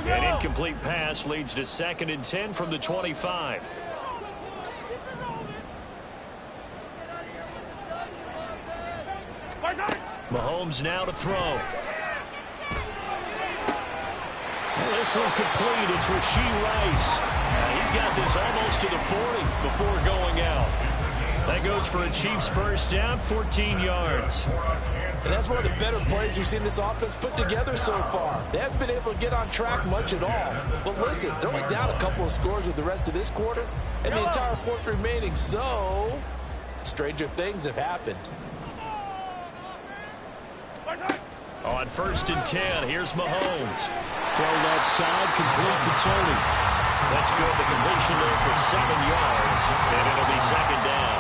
An incomplete pass leads to 2nd and 10 from the 25. Mahomes now to throw. This one complete. It's Rashee Rice. He's got this almost to the 40 before going out. That goes for a Chiefs first down, 14 yards. And that's one of the better plays we've seen this offense put together so far. They haven't been able to get on track much at all. But listen, they're only down a couple of scores with the rest of this quarter and the entire fourth remaining. So, stranger things have happened. On 1st and 10, here's Mahomes. Throw left side, complete to Tony. That's good. The completion there for 7 yards, and it'll be second down.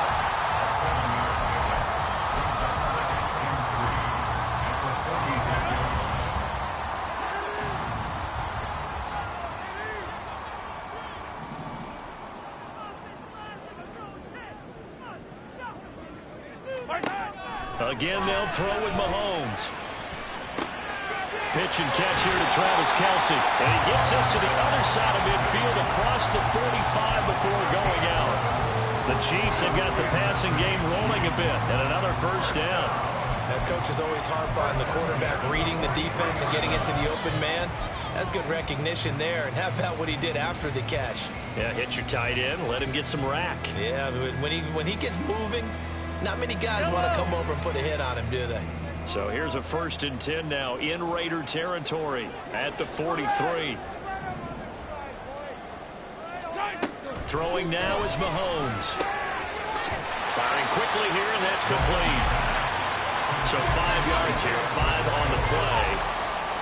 Again, they'll throw with Mahomes. Pitch and catch here to Travis Kelce. And he gets us to the other side of midfield across the 45 before going out. The Chiefs have got the passing game rolling a bit, and another first down. That coach is always harp on the quarterback reading the defense and getting it to the open man. That's good recognition there. And how about what he did after the catch? Yeah, hit your tight end, let him get some rack. Yeah, when he gets moving, not many guys want to come over and put a hit on him, do they? So here's a 1st and 10 now in Raider territory at the 43. Throwing now is Mahomes. Firing quickly here, and that's complete. So 5 yards here, 5 on the play,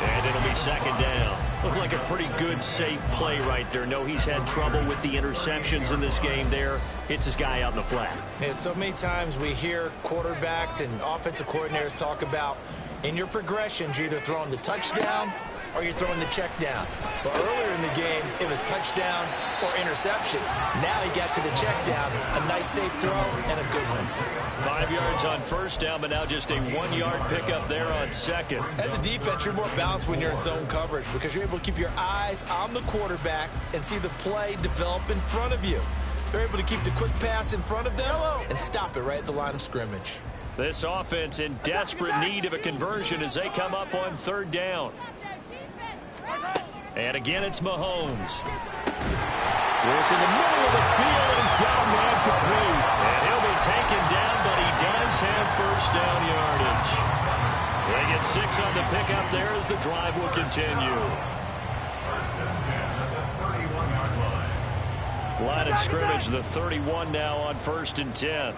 and it'll be second down. Looked like a pretty good, safe play right there. No, he's had trouble with the interceptions in this game there. Hits his guy out in the flat. Yeah, so many times we hear quarterbacks and offensive coordinators talk about in your progressions, you're either throwing the touchdown or you're throwing the check down. But earlier in the game, it was touchdown or interception. Now he got to the check down, a nice safe throw, and a good one. 5 yards on first down, but now just a 1-yard pickup there on second. As a defense, you're more balanced when you're in zone coverage because you're able to keep your eyes on the quarterback and see the play develop in front of you. They're able to keep the quick pass in front of them and stop it right at the line of scrimmage. This offense in desperate need of a conversion as they come up on 3rd down. And again, it's Mahomes. Work in the middle of the field, and he's got a man complete. And he'll be taken down, but he does have first down yardage. They get 6 on the pickup there as the drive will continue. Line of scrimmage, the 31 now on 1st and 10.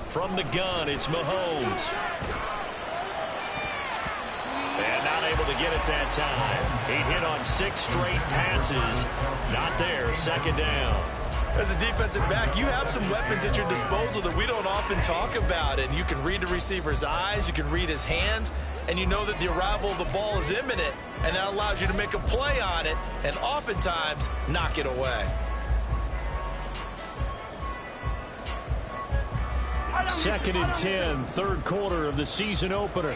From the gun, it's Mahomes. And not able to get it that time. He hit on 6 straight passes. Not there. Second down. As a defensive back, you have some weapons at your disposal that we don't often talk about. And you can read the receiver's eyes. You can read his hands. And you know that the arrival of the ball is imminent. And that allows you to make a play on it. And oftentimes, knock it away. 2nd and 10, 3rd quarter of the season opener.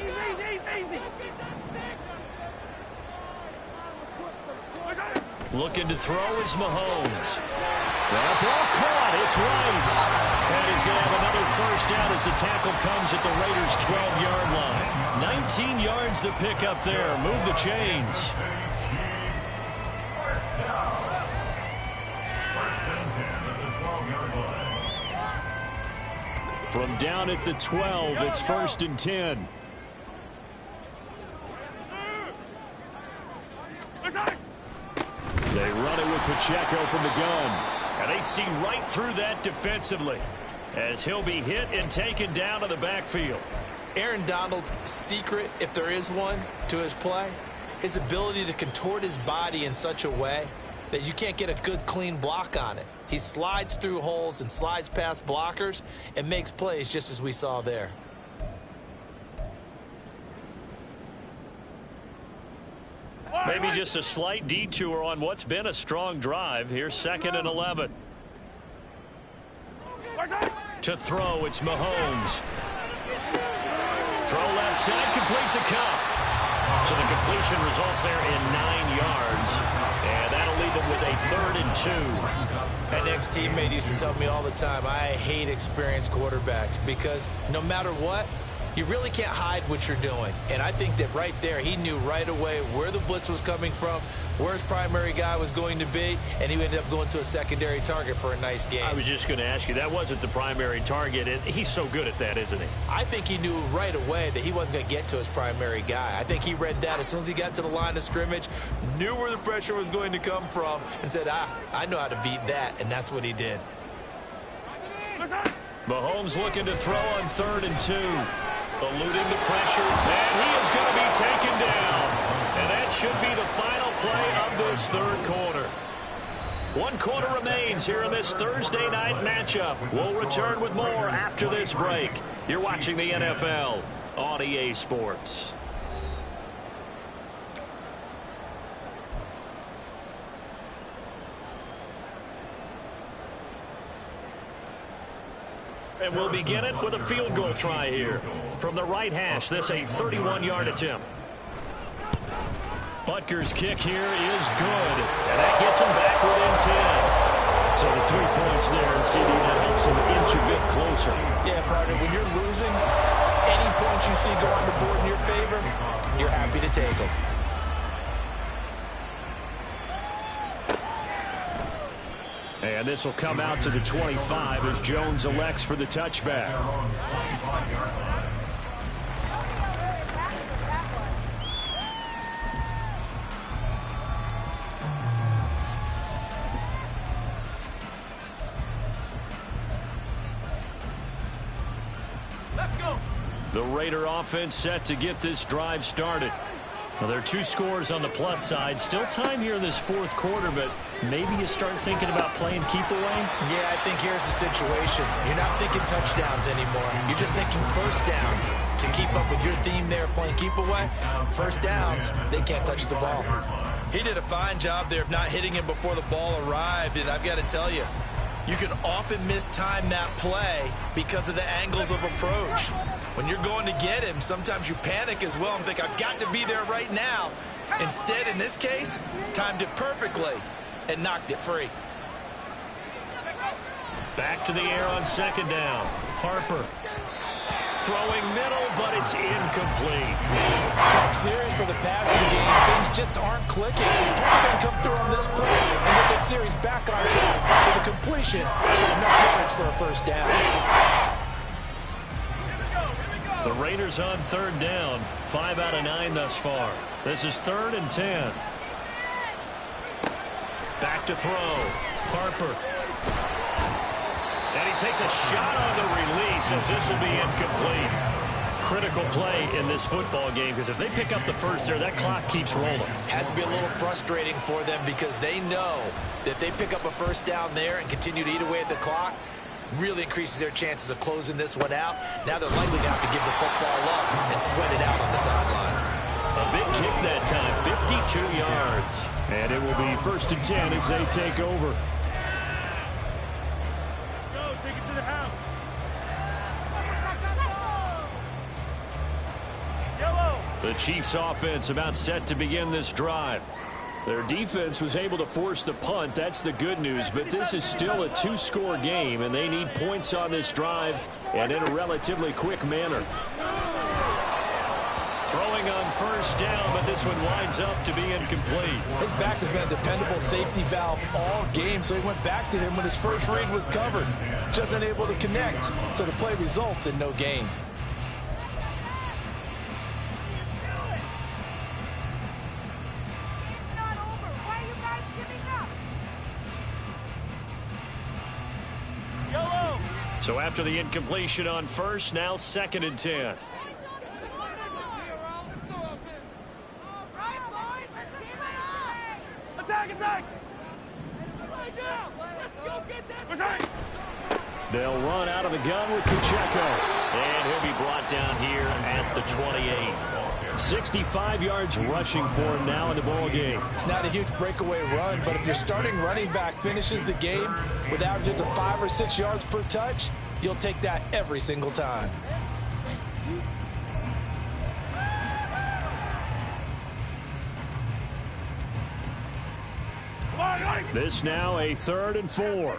Looking to throw is Mahomes. That ball caught. It's Rice. And he's going to have another first down as the tackle comes at the Raiders' 12-yard line. 19 yards to pick up there. Move the chains. From down at the 12, it's 1st and 10. They run it with Pacheco from the gun. And they see right through that defensively as he'll be hit and taken down to the backfield. Aaron Donald's secret, if there is one, to his play, his ability to contort his body in such a way that you can't get a good, clean block on it. He slides through holes and slides past blockers and makes plays just as we saw there. Maybe just a slight detour on what's been a strong drive. Here's 2nd and 11. To throw, it's Mahomes. Throw left side, complete to Cup. So the completion results there in 9 yards. And that'll leave it with a 3rd and 2. An ex-teammate used to tell me all the time, I hate experienced quarterbacks because no matter what, you really can't hide what you're doing. And I think that right there, he knew right away where the blitz was coming from, where his primary guy was going to be, and he ended up going to a secondary target for a nice game. I was just going to ask you, that wasn't the primary target, and he's so good at that, isn't he? I think he knew right away that he wasn't going to get to his primary guy. I think he read that as soon as he got to the line of scrimmage, knew where the pressure was going to come from, and said, I know how to beat that, and that's what he did. Mahomes looking to throw on 3rd and 2. Eluding the pressure, and he is going to be taken down. And that should be the final play of this 3rd quarter. 1 quarter remains here in this Thursday night matchup. We'll return with more after this break. You're watching the NFL on EA Sports. And we'll begin it with a field goal try here. From the right hash, this a 31-yard attempt. Butker's kick here is good, and that gets him back within 10. So the 3 points there, and CD, that helps him inch a bit closer. Yeah, partner, when you're losing, any points you see go on the board in your favor, you're happy to take them. And this will come out to the 25 as Jones elects for the touchback. Let's go. The Raider offense set to get this drive started. Well, there are 2 scores on the plus side. Still time here in this 4th quarter, but maybe you start thinking about playing keep away? Yeah, I think here's the situation. You're not thinking touchdowns anymore. You're just thinking first downs. To keep up with your theme there, playing keep away, first downs, they can't touch the ball. He did a fine job there of not hitting him before the ball arrived, and I've got to tell you, you can often mistime that play because of the angles of approach. When you're going to get him, sometimes you panic as well and think, I've got to be there right now. Instead, in this case, timed it perfectly and knocked it free. Back to the air on 2nd down. Harper throwing middle, but it's incomplete. Tough series for the passing game. Things just aren't clicking. They're going to come through on this play and get the series back on track with a completion for enough yards for a first down. The Raiders on 3rd down. 5 out of 9 thus far. This is 3rd and 10. Back to throw. Harper. And he takes a shot on the release as this will be incomplete. Critical play in this football game because if they pick up the first there, that clock keeps rolling. Has to be a little frustrating for them because they know that if they pick up a first down there and continue to eat away at the clock, really increases their chances of closing this one out. Now they're likely to have to give the football up and sweat it out on the sideline. A big kick that time, 52 yards. And it will be 1st and 10 as they take over. Go, take it to the house. Yellow. The Chiefs offense about set to begin this drive. Their defense was able to force the punt. That's the good news. But this is still a 2-score game, and they need points on this drive and in a relatively quick manner. Throwing on 1st down, but this one winds up to be incomplete. His back has been a dependable safety valve all game, so he went back to him when his first read was covered. Just unable to connect, so the play results in no gain. So after the incompletion on 1st, now 2nd and 10. Attack, attack! Let's go get They'll run out of the gun with Pacheco. And he'll be brought down here at the 28. 65 yards rushing for him now in the ball game. It's not a huge breakaway run, but if your starting running back finishes the game with averages of 5 or 6 yards per touch, you'll take that every single time. This now a 3rd and 4.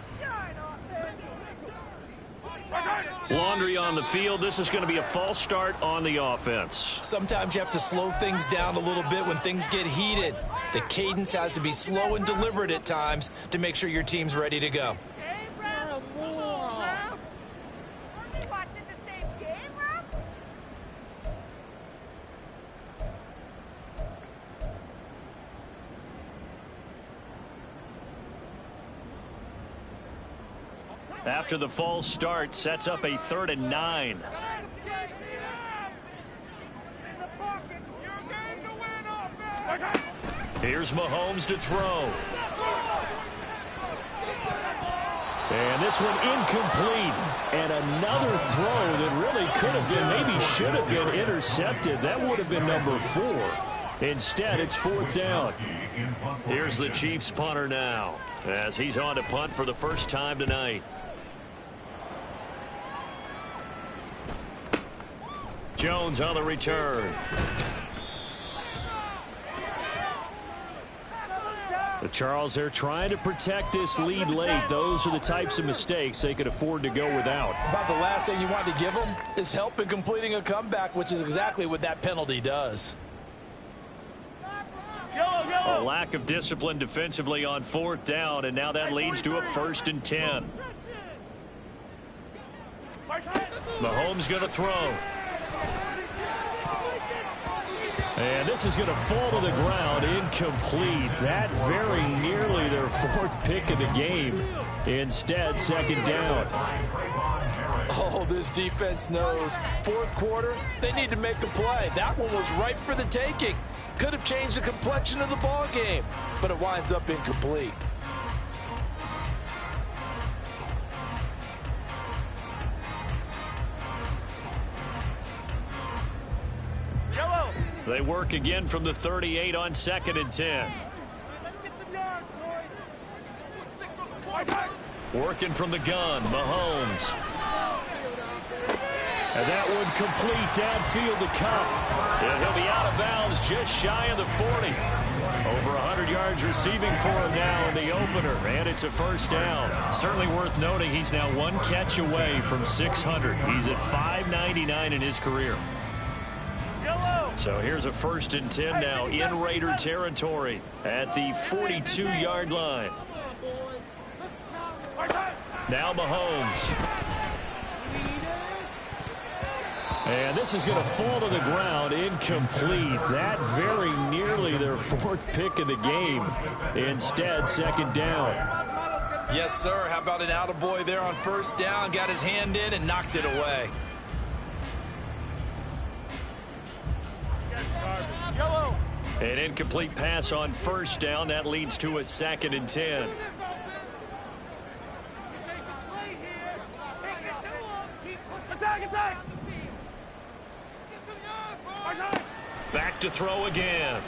Laundry on the field. This is going to be a false start on the offense. Sometimes you have to slow things down a little bit when things get heated. The cadence has to be slow and deliberate at times to make sure your team's ready to go. After the false start, sets up a 3rd and 9. Here's Mahomes to throw. And this one incomplete. And another throw that really could have been, maybe should have been intercepted. That would have been number 4. Instead, it's 4th down. Here's the Chiefs punter now, as he's on to punt for the first time tonight. Jones on the return. The Charles, they're trying to protect this lead late. Those are the types of mistakes they could afford to go without. About the last thing you want to give them is help in completing a comeback, which is exactly what that penalty does. A lack of discipline defensively on 4th down, and now that leads to a 1st and 10. Mahomes going to throw. And this is going to fall to the ground, incomplete. That very nearly their 4th pick of the game. Instead, 2nd down. Oh, this defense knows. 4th quarter, they need to make a play. That one was ripe for the taking. Could have changed the complexion of the ball game, but it winds up incomplete. They work again from the 38 on 2nd and 10. Working from the gun, Mahomes. And that one complete downfield to Cup. And he'll be out of bounds just shy of the 40. Over 100 yards receiving for him now in the opener. And it's a 1st down. Certainly worth noting he's now 1 catch away from 600. He's at 599 in his career. So here's a 1st and 10 now in Raider territory at the 42-yard line. Now Mahomes. And this is going to fall to the ground, incomplete. That very nearly their 4th pick of the game. Instead, 2nd down. Yes, sir. How about an attaboy there on 1st down? Got his hand in and knocked it away. An incomplete pass on 1st down. That leads to a 2nd and 10. Back to throw again.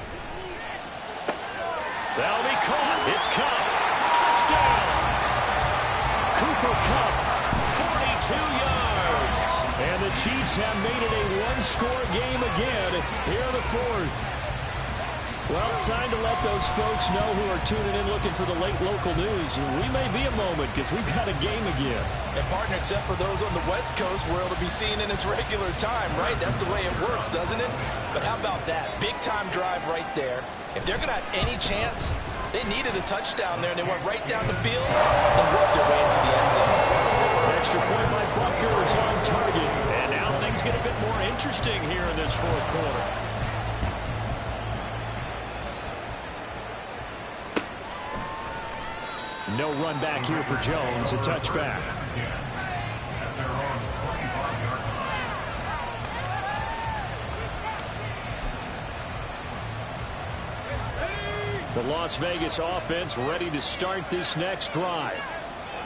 That'll be caught. It's Cup. Touchdown. Cooper Kupp, 42 yards. And the Chiefs have made it a 1-score game again here in the 4th. Well, time to let those folks know who are tuning in looking for the late local news. We may be a moment because we've got a game again. And partner, except for those on the West Coast where it'll be seen in its regular time, right? That's the way it works, doesn't it? But how about that? Big-time drive right there. If they're going to have any chance, they needed a touchdown there, and they went right down the field and worked their way into the end zone. Extra point by Butker is on target. And now things get a bit more interesting here in this 4th quarter. No run back here for Jones. A touchback. The Las Vegas offense ready to start this next drive.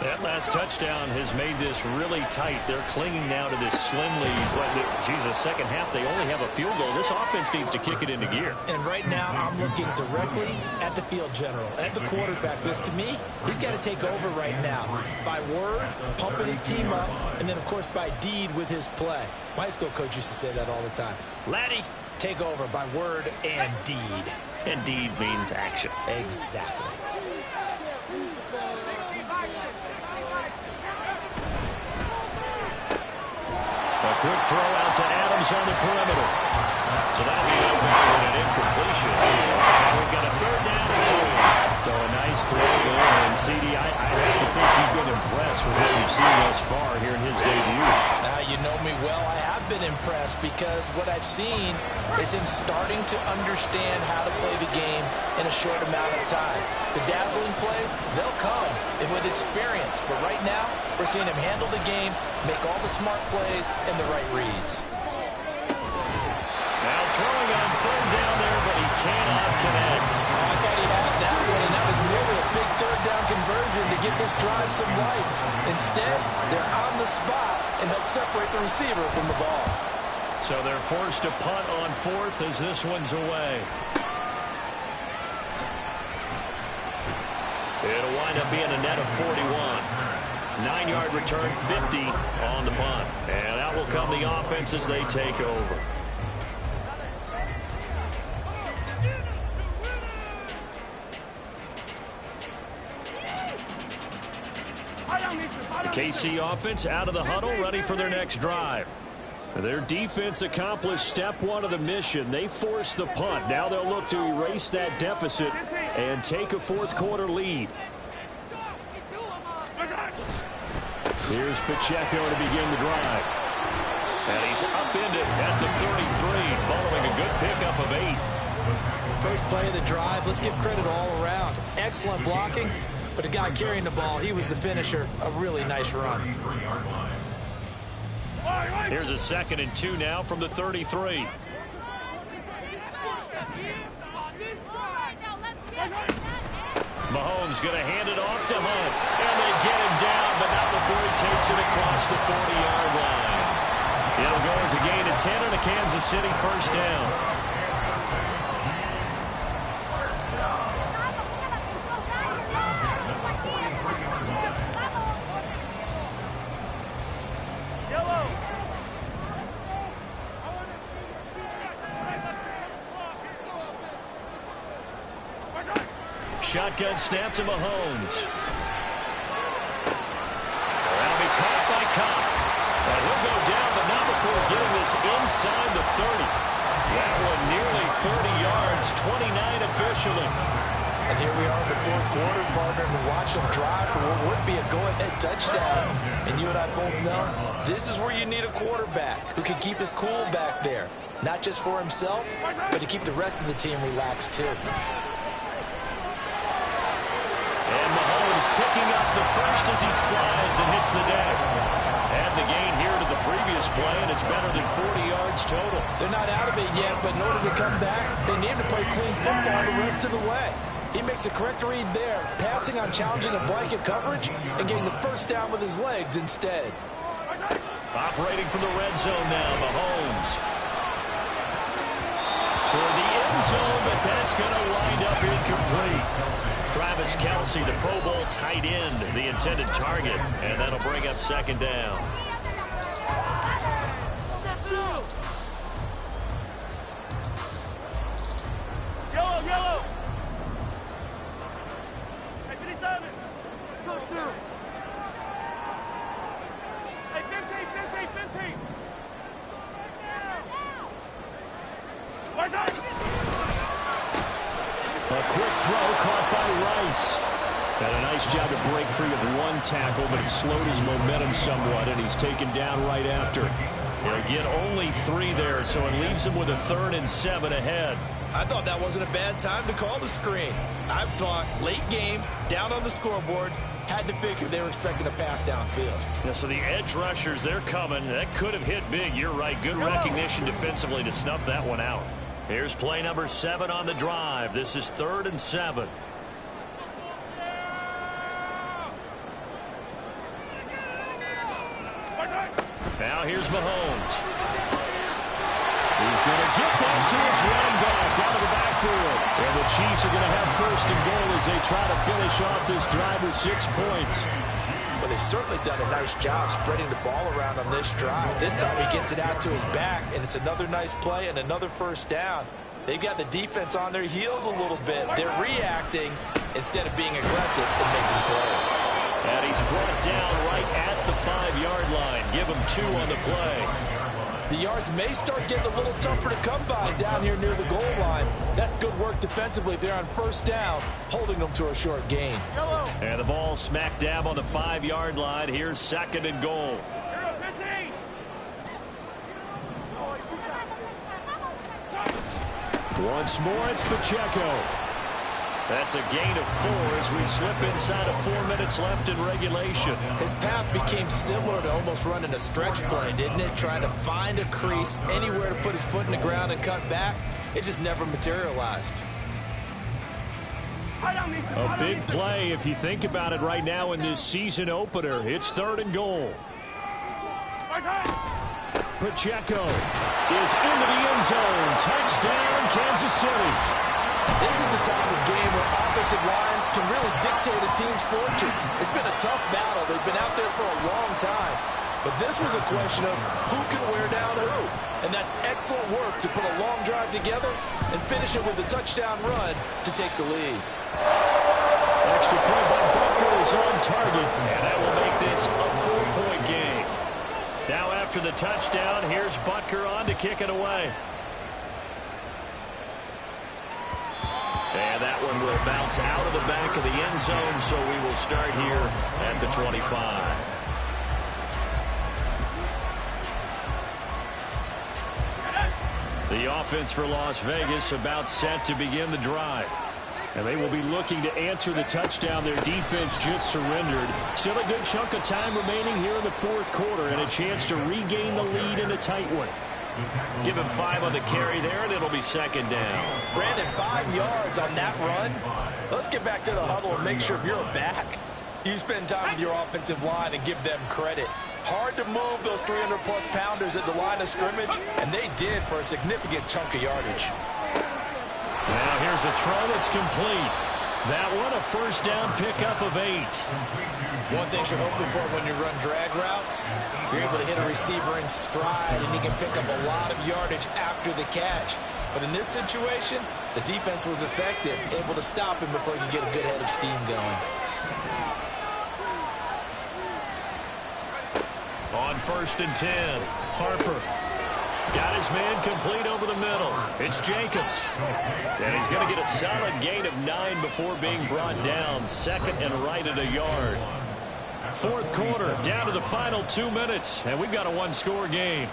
That last touchdown has made this really tight. They're clinging now to this slim lead. But, Jesus, second half, they only have a field goal. This offense needs to kick it into gear. And right now, I'm looking directly at the field general, at the quarterback. Because to me, he's got to take over right now. By word, pumping his team up, and then, of course, by deed with his play. My high school coach used to say that all the time. Laddie, take over by word and deed. And deed means action. Exactly. quick throw out to Adams on the perimeter. So that'll be an incompletion. We've got a third down and 4. So a nice throw there. And CD, I have to think you've been impressed with what you've seen thus far here in his debut. Now, you know me well. I have been impressed because what I've seen is him starting to understand how to play the game in a short amount of time. The dazzling plays, they'll come with experience. But right now, we're seeing him handle the game, make all the smart plays, and the right reads. Now throwing on third down there, but he cannot connect. I thought he had that one, and that was nearly a big third down conversion to give this drive some life. Instead, they're on the spot and help separate the receiver from the ball. So they're forced to punt on 4th as this one's away. It'll wind up being a net of 41. 9-yard return, 50 on the punt. And that will come the offense as they take over. The KC offense out of the huddle, ready for their next drive. Their defense accomplished step 1 of the mission. They forced the punt. Now they'll look to erase that deficit and take a 4th quarter lead. Here's Pacheco to begin the drive. And he's upended at the 33, following a good pickup of 8. First play of the drive, let's give credit all around. Excellent blocking, but the guy carrying the ball, he was the finisher. A really nice run. Here's a 2nd and 2 now from the 33. Mahomes going to hand it off to Hunt. And they get him down, but not before he takes it across the 40-yard line. It'll go as a gain of 10 and a Kansas City first down. Shotgun snap to Mahomes. That'll be caught by Cobb. And he'll go down, but not before getting this inside the 30. That one nearly 30 yards, 29 officially. And here we are in the 4th quarter, partner, and watch them drive for what would be a go-ahead touchdown. And you and I both know this is where you need a quarterback who can keep his cool back there. Not just for himself, but to keep the rest of the team relaxed, too. Picking up the first as he slides and hits the deck. And the gain here to the previous play, and it's better than 40 yards total. They're not out of it yet, but in order to come back, they need to play clean football the rest of the way. He makes a correct read there, passing on challenging a blanket coverage and getting the first down with his legs instead. Operating from the red zone now, Mahomes. Toward the end zone, but that's going to wind up incomplete. Travis Kelce, the Pro Bowl tight end, the intended target, and that'll bring up 2nd down. Yellow. Hey, 57. Touchdown. Hey, 15. Watch out. A quick throw caught by Rice. Had a nice job to break free of 1 tackle, but it slowed his momentum somewhat, and he's taken down right after. He'll get only 3 there, so it leaves him with a 3rd and 7 ahead. I thought that wasn't a bad time to call the screen. I thought late game, down on the scoreboard, had to figure they were expecting a pass downfield. Yeah, so the edge rushers, they're coming. That could have hit big. You're right. Good recognition defensively to snuff that one out. Here's play number 7 on the drive. This is 3rd and 7. Now here's Mahomes. He's going to get that to his running back out of the backfield. And the Chiefs are going to have 1st and goal as they try to finish off this drive with 6 points. Well, they've certainly done a nice job spreading the ball around on this drive. This time he gets it out to his back, and it's another nice play and another first down. They've got the defense on their heels a little bit. They're reacting instead of being aggressive and making plays. And he's brought down right at the 5-yard line. Give him 2 on the play. The yards may start getting a little tougher to come by down here near the goal line. That's good work defensively there on first down, holding them to a short gain. And the ball smack dab on the 5-yard line. Here's 2nd and goal. Once more, it's Pacheco. That's a gain of 4 as we slip inside of 4 minutes left in regulation. His path became similar to almost running a stretch play, didn't it? Trying to find a crease, anywhere to put his foot in the ground and cut back. It just never materialized. A big play if you think about it right now in this season opener. It's 3rd and goal. Pacheco is into the end zone. Touchdown, Kansas City. This is the type of game where offensive lines can really dictate a team's fortune. It's been a tough battle. They've been out there for a long time. But this was a question of who can wear down who. And that's excellent work to put a long drive together and finish it with a touchdown run to take the lead. Extra point by Butker is on target, and that will make this a 4-point game. Now after the touchdown, here's Butker on to kick it away. And that one will bounce out of the back of the end zone, so we will start here at the 25. The offense for Las Vegas about set to begin the drive. And they will be looking to answer the touchdown their defense just surrendered. Still a good chunk of time remaining here in the 4th quarter and a chance to regain the lead in a tight one. Give him 5 on the carry there, and it'll be 2nd down. Brandon, 5 yards on that run. Let's get back to the huddle and make sure if you're a back, you spend time with your offensive line and give them credit. Hard to move those 300-plus pounders at the line of scrimmage, and they did for a significant chunk of yardage. Now here's a throw that's complete. That one a 1st down pickup of 8. One thing you're hoping for when you run drag routes, you're able to hit a receiver in stride, and he can pick up a lot of yardage after the catch. But in this situation, the defense was effective, able to stop him before he could get a good head of steam going. On 1st and 10, Harper got his man complete over the middle. It's Jacobs. And he's going to get a solid gain of 9 before being brought down. 2nd and right at a yard. 4th quarter, down to the final 2 minutes, and we've got a 1-score game.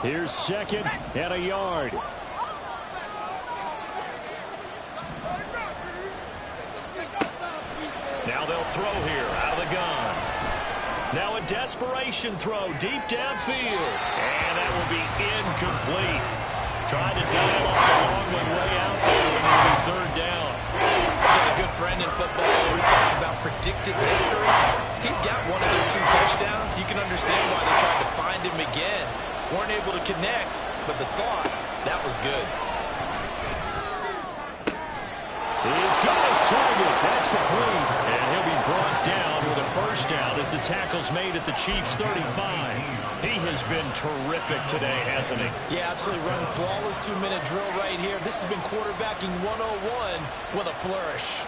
Here's 2nd and a yard. Now they'll throw here out of the gun. Now a desperation throw deep downfield. And that will be incomplete. Trying to dial up the long one way out there, and it'll be 3rd down. Got a good friend in football who always talks about predictive history. He's got one of their 2 touchdowns. You can understand why they tried to find him again. Weren't able to connect, but the thought, that was good. He's got his target. That's complete. And he'll be brought down with a 1st down as the tackle's made at the Chiefs' 35. He has been terrific today, hasn't he? Yeah, absolutely. Running flawless 2-minute drill right here. This has been quarterbacking 101 with a flourish.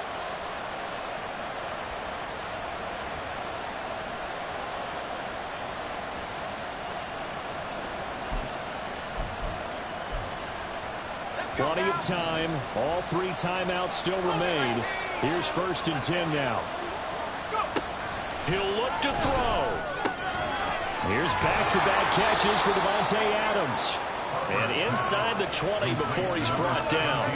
Plenty of time. All 3 timeouts still remain. Here's 1st and 10 now. He'll look to throw. Here's back-to-back catches for Devontae Adams. And inside the 20 before he's brought down.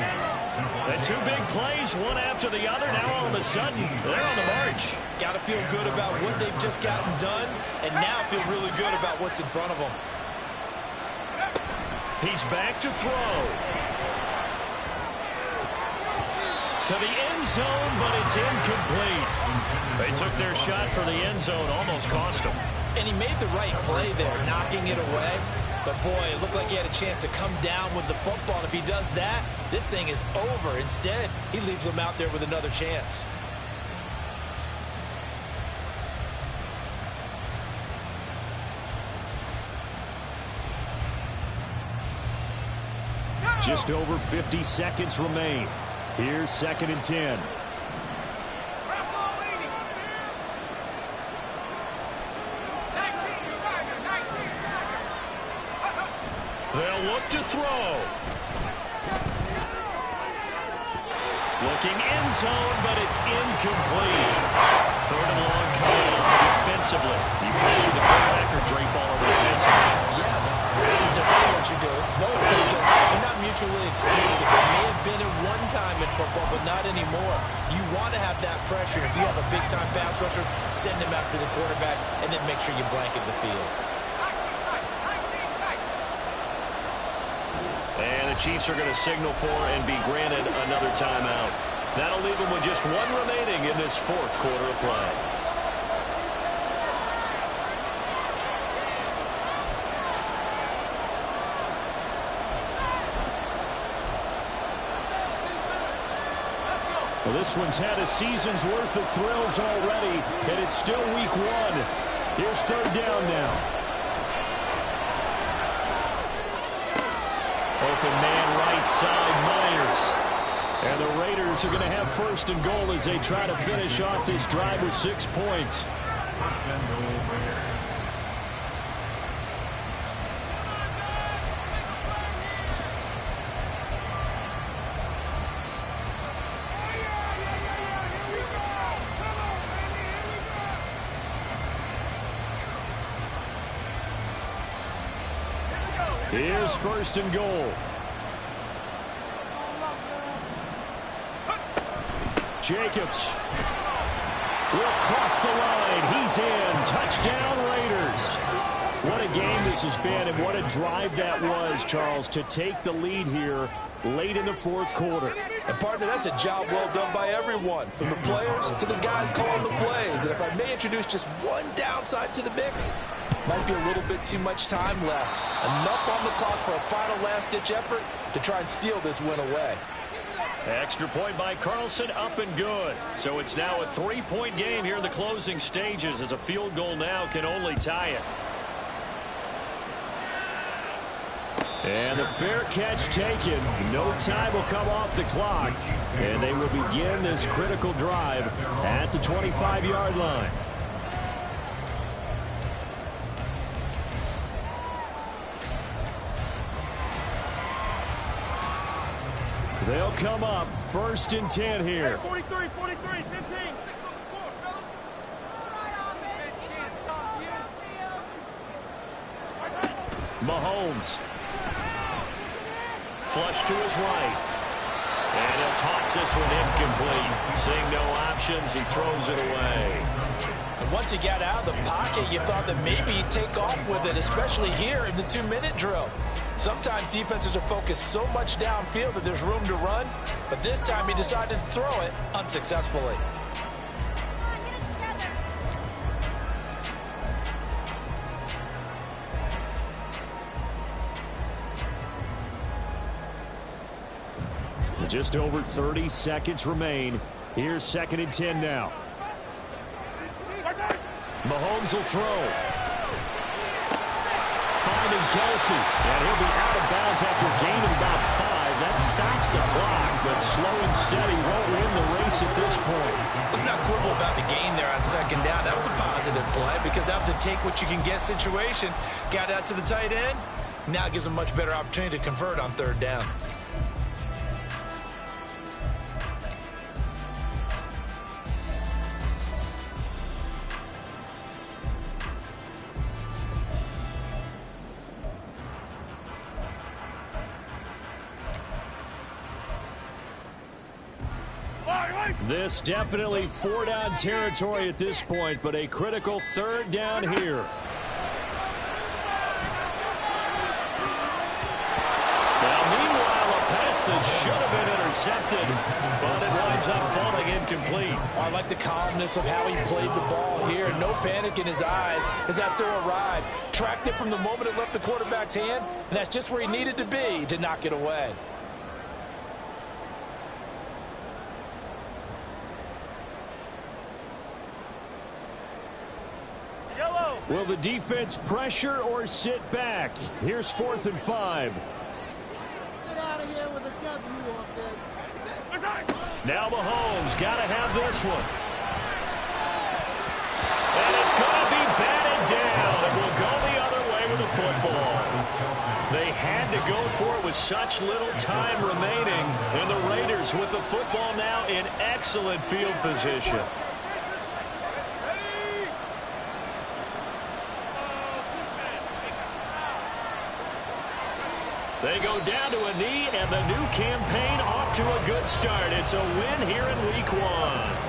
And 2 big plays, one after the other. Now all of a sudden, they're on the march. Got to feel good about what they've just gotten done, and now feel really good about what's in front of them. He's back to throw. To the end zone, but it's incomplete. They took their shot for the end zone, almost cost them. And he made the right play there, knocking it away. But, boy, it looked like he had a chance to come down with the football. And if he does that, this thing is over. Instead, he leaves him out there with another chance. Just over 50 seconds remain. Here's 2nd and 10. They'll look to throw. Looking end zone, but it's incomplete. Third and long coming up defensively. You pressure the quarterback or drape all over the passing line? Yes, that's exactly what you do. It's both because they're not mutually exclusive. They may have been at one time in football, but not anymore. You want to have that pressure. If you have a big-time pass rusher, send him after the quarterback, and then make sure you blanket the field. And the Chiefs are going to signal for and be granted another timeout. That'll leave them with just one remaining in this fourth quarter of play. Well, this one's had a season's worth of thrills already, and it's still week one. Here's third down now. Open man right side, Myers. And the Raiders are going to have first and goal as they try to finish off this drive with 6 points. First and goal, Raiders. Here's first and goal. Jacobs will cross the line. He's in. Touchdown, Raiders. What a game this has been, and what a drive that was, Charles, to take the lead here late in the fourth quarter. And, partner, that's a job well done by everyone, from the players to the guys calling the plays. And if I may introduce just one downside to the mix, might be a little bit too much time left. Enough on the clock for a final last-ditch effort to try and steal this win away. Extra point by Carlson, up and good. So it's now a 3-point game here in the closing stages, as a field goal now can only tie it. And the fair catch taken. No time will come off the clock. And they will begin this critical drive at the 25-yard line. They'll come up first and 10 here. 43, 43, 15. Mahomes. Flush to his right. And he'll toss this one incomplete. Seeing no options, he throws it away. And once he got out of the pocket, you thought that maybe he'd take off with it, especially here in the 2-minute drill. Sometimes defenses are focused so much downfield that there's room to run, but this time he decided to throw it unsuccessfully. Just over 30 seconds remain. Here's second and 10 now. Mahomes will throw. Finding Kelsey. And he'll be out of bounds after gaining about 5. That stops the clock, but slow and steady won't win the race at this point. Let's not quibble about the gain there on second down. That was a positive play because that was a take-what-you-can-get situation. Got out to the tight end. Now it gives a much better opportunity to convert on third down. This definitely 4-down territory at this point, but a critical third down here. Now, meanwhile, a pass that should have been intercepted, but it winds up falling incomplete. I like the calmness of how he played the ball here. No panic in his eyes as that throw arrived. Tracked it from the moment it left the quarterback's hand, and that's just where he needed to be to knock it away. Will the defense pressure or sit back? Here's 4th and 5. Get out of here with a W offense. Now Mahomes got to have this one. And it's going to be batted down. It will go the other way with the football. They had to go for it with such little time remaining. And the Raiders with the football now in excellent field position. They go down to a knee, and the new campaign off to a good start. It's a win here in Week 1.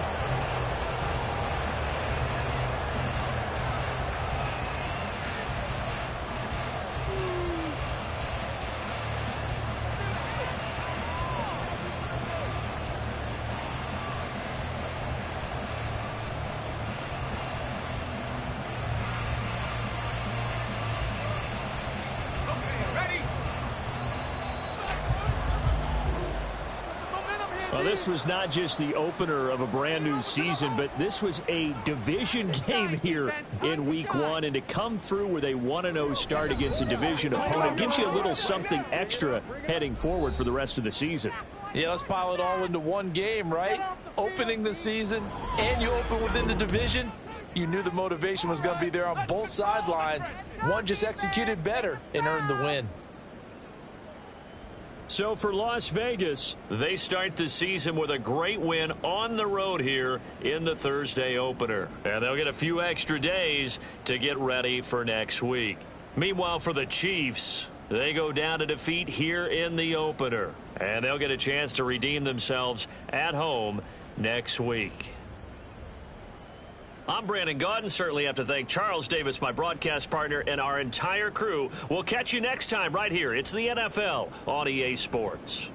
Well, this was not just the opener of a brand new season, but this was a division game here in Week 1. And to come through with a 1-0 start against a division opponent gives you a little something extra heading forward for the rest of the season. Yeah, let's pile it all into one game, right? Opening the season, and you open within the division. You knew the motivation was going to be there on both sidelines. One just executed better and earned the win. So for Las Vegas, they start the season with a great win on the road here in the Thursday opener. And they'll get a few extra days to get ready for next week. Meanwhile, for the Chiefs, they go down to defeat here in the opener. And they'll get a chance to redeem themselves at home next week. I'm Brandon Gaudin. Certainly have to thank Charles Davis, my broadcast partner, and our entire crew. We'll catch you next time right here. It's the NFL on EA Sports.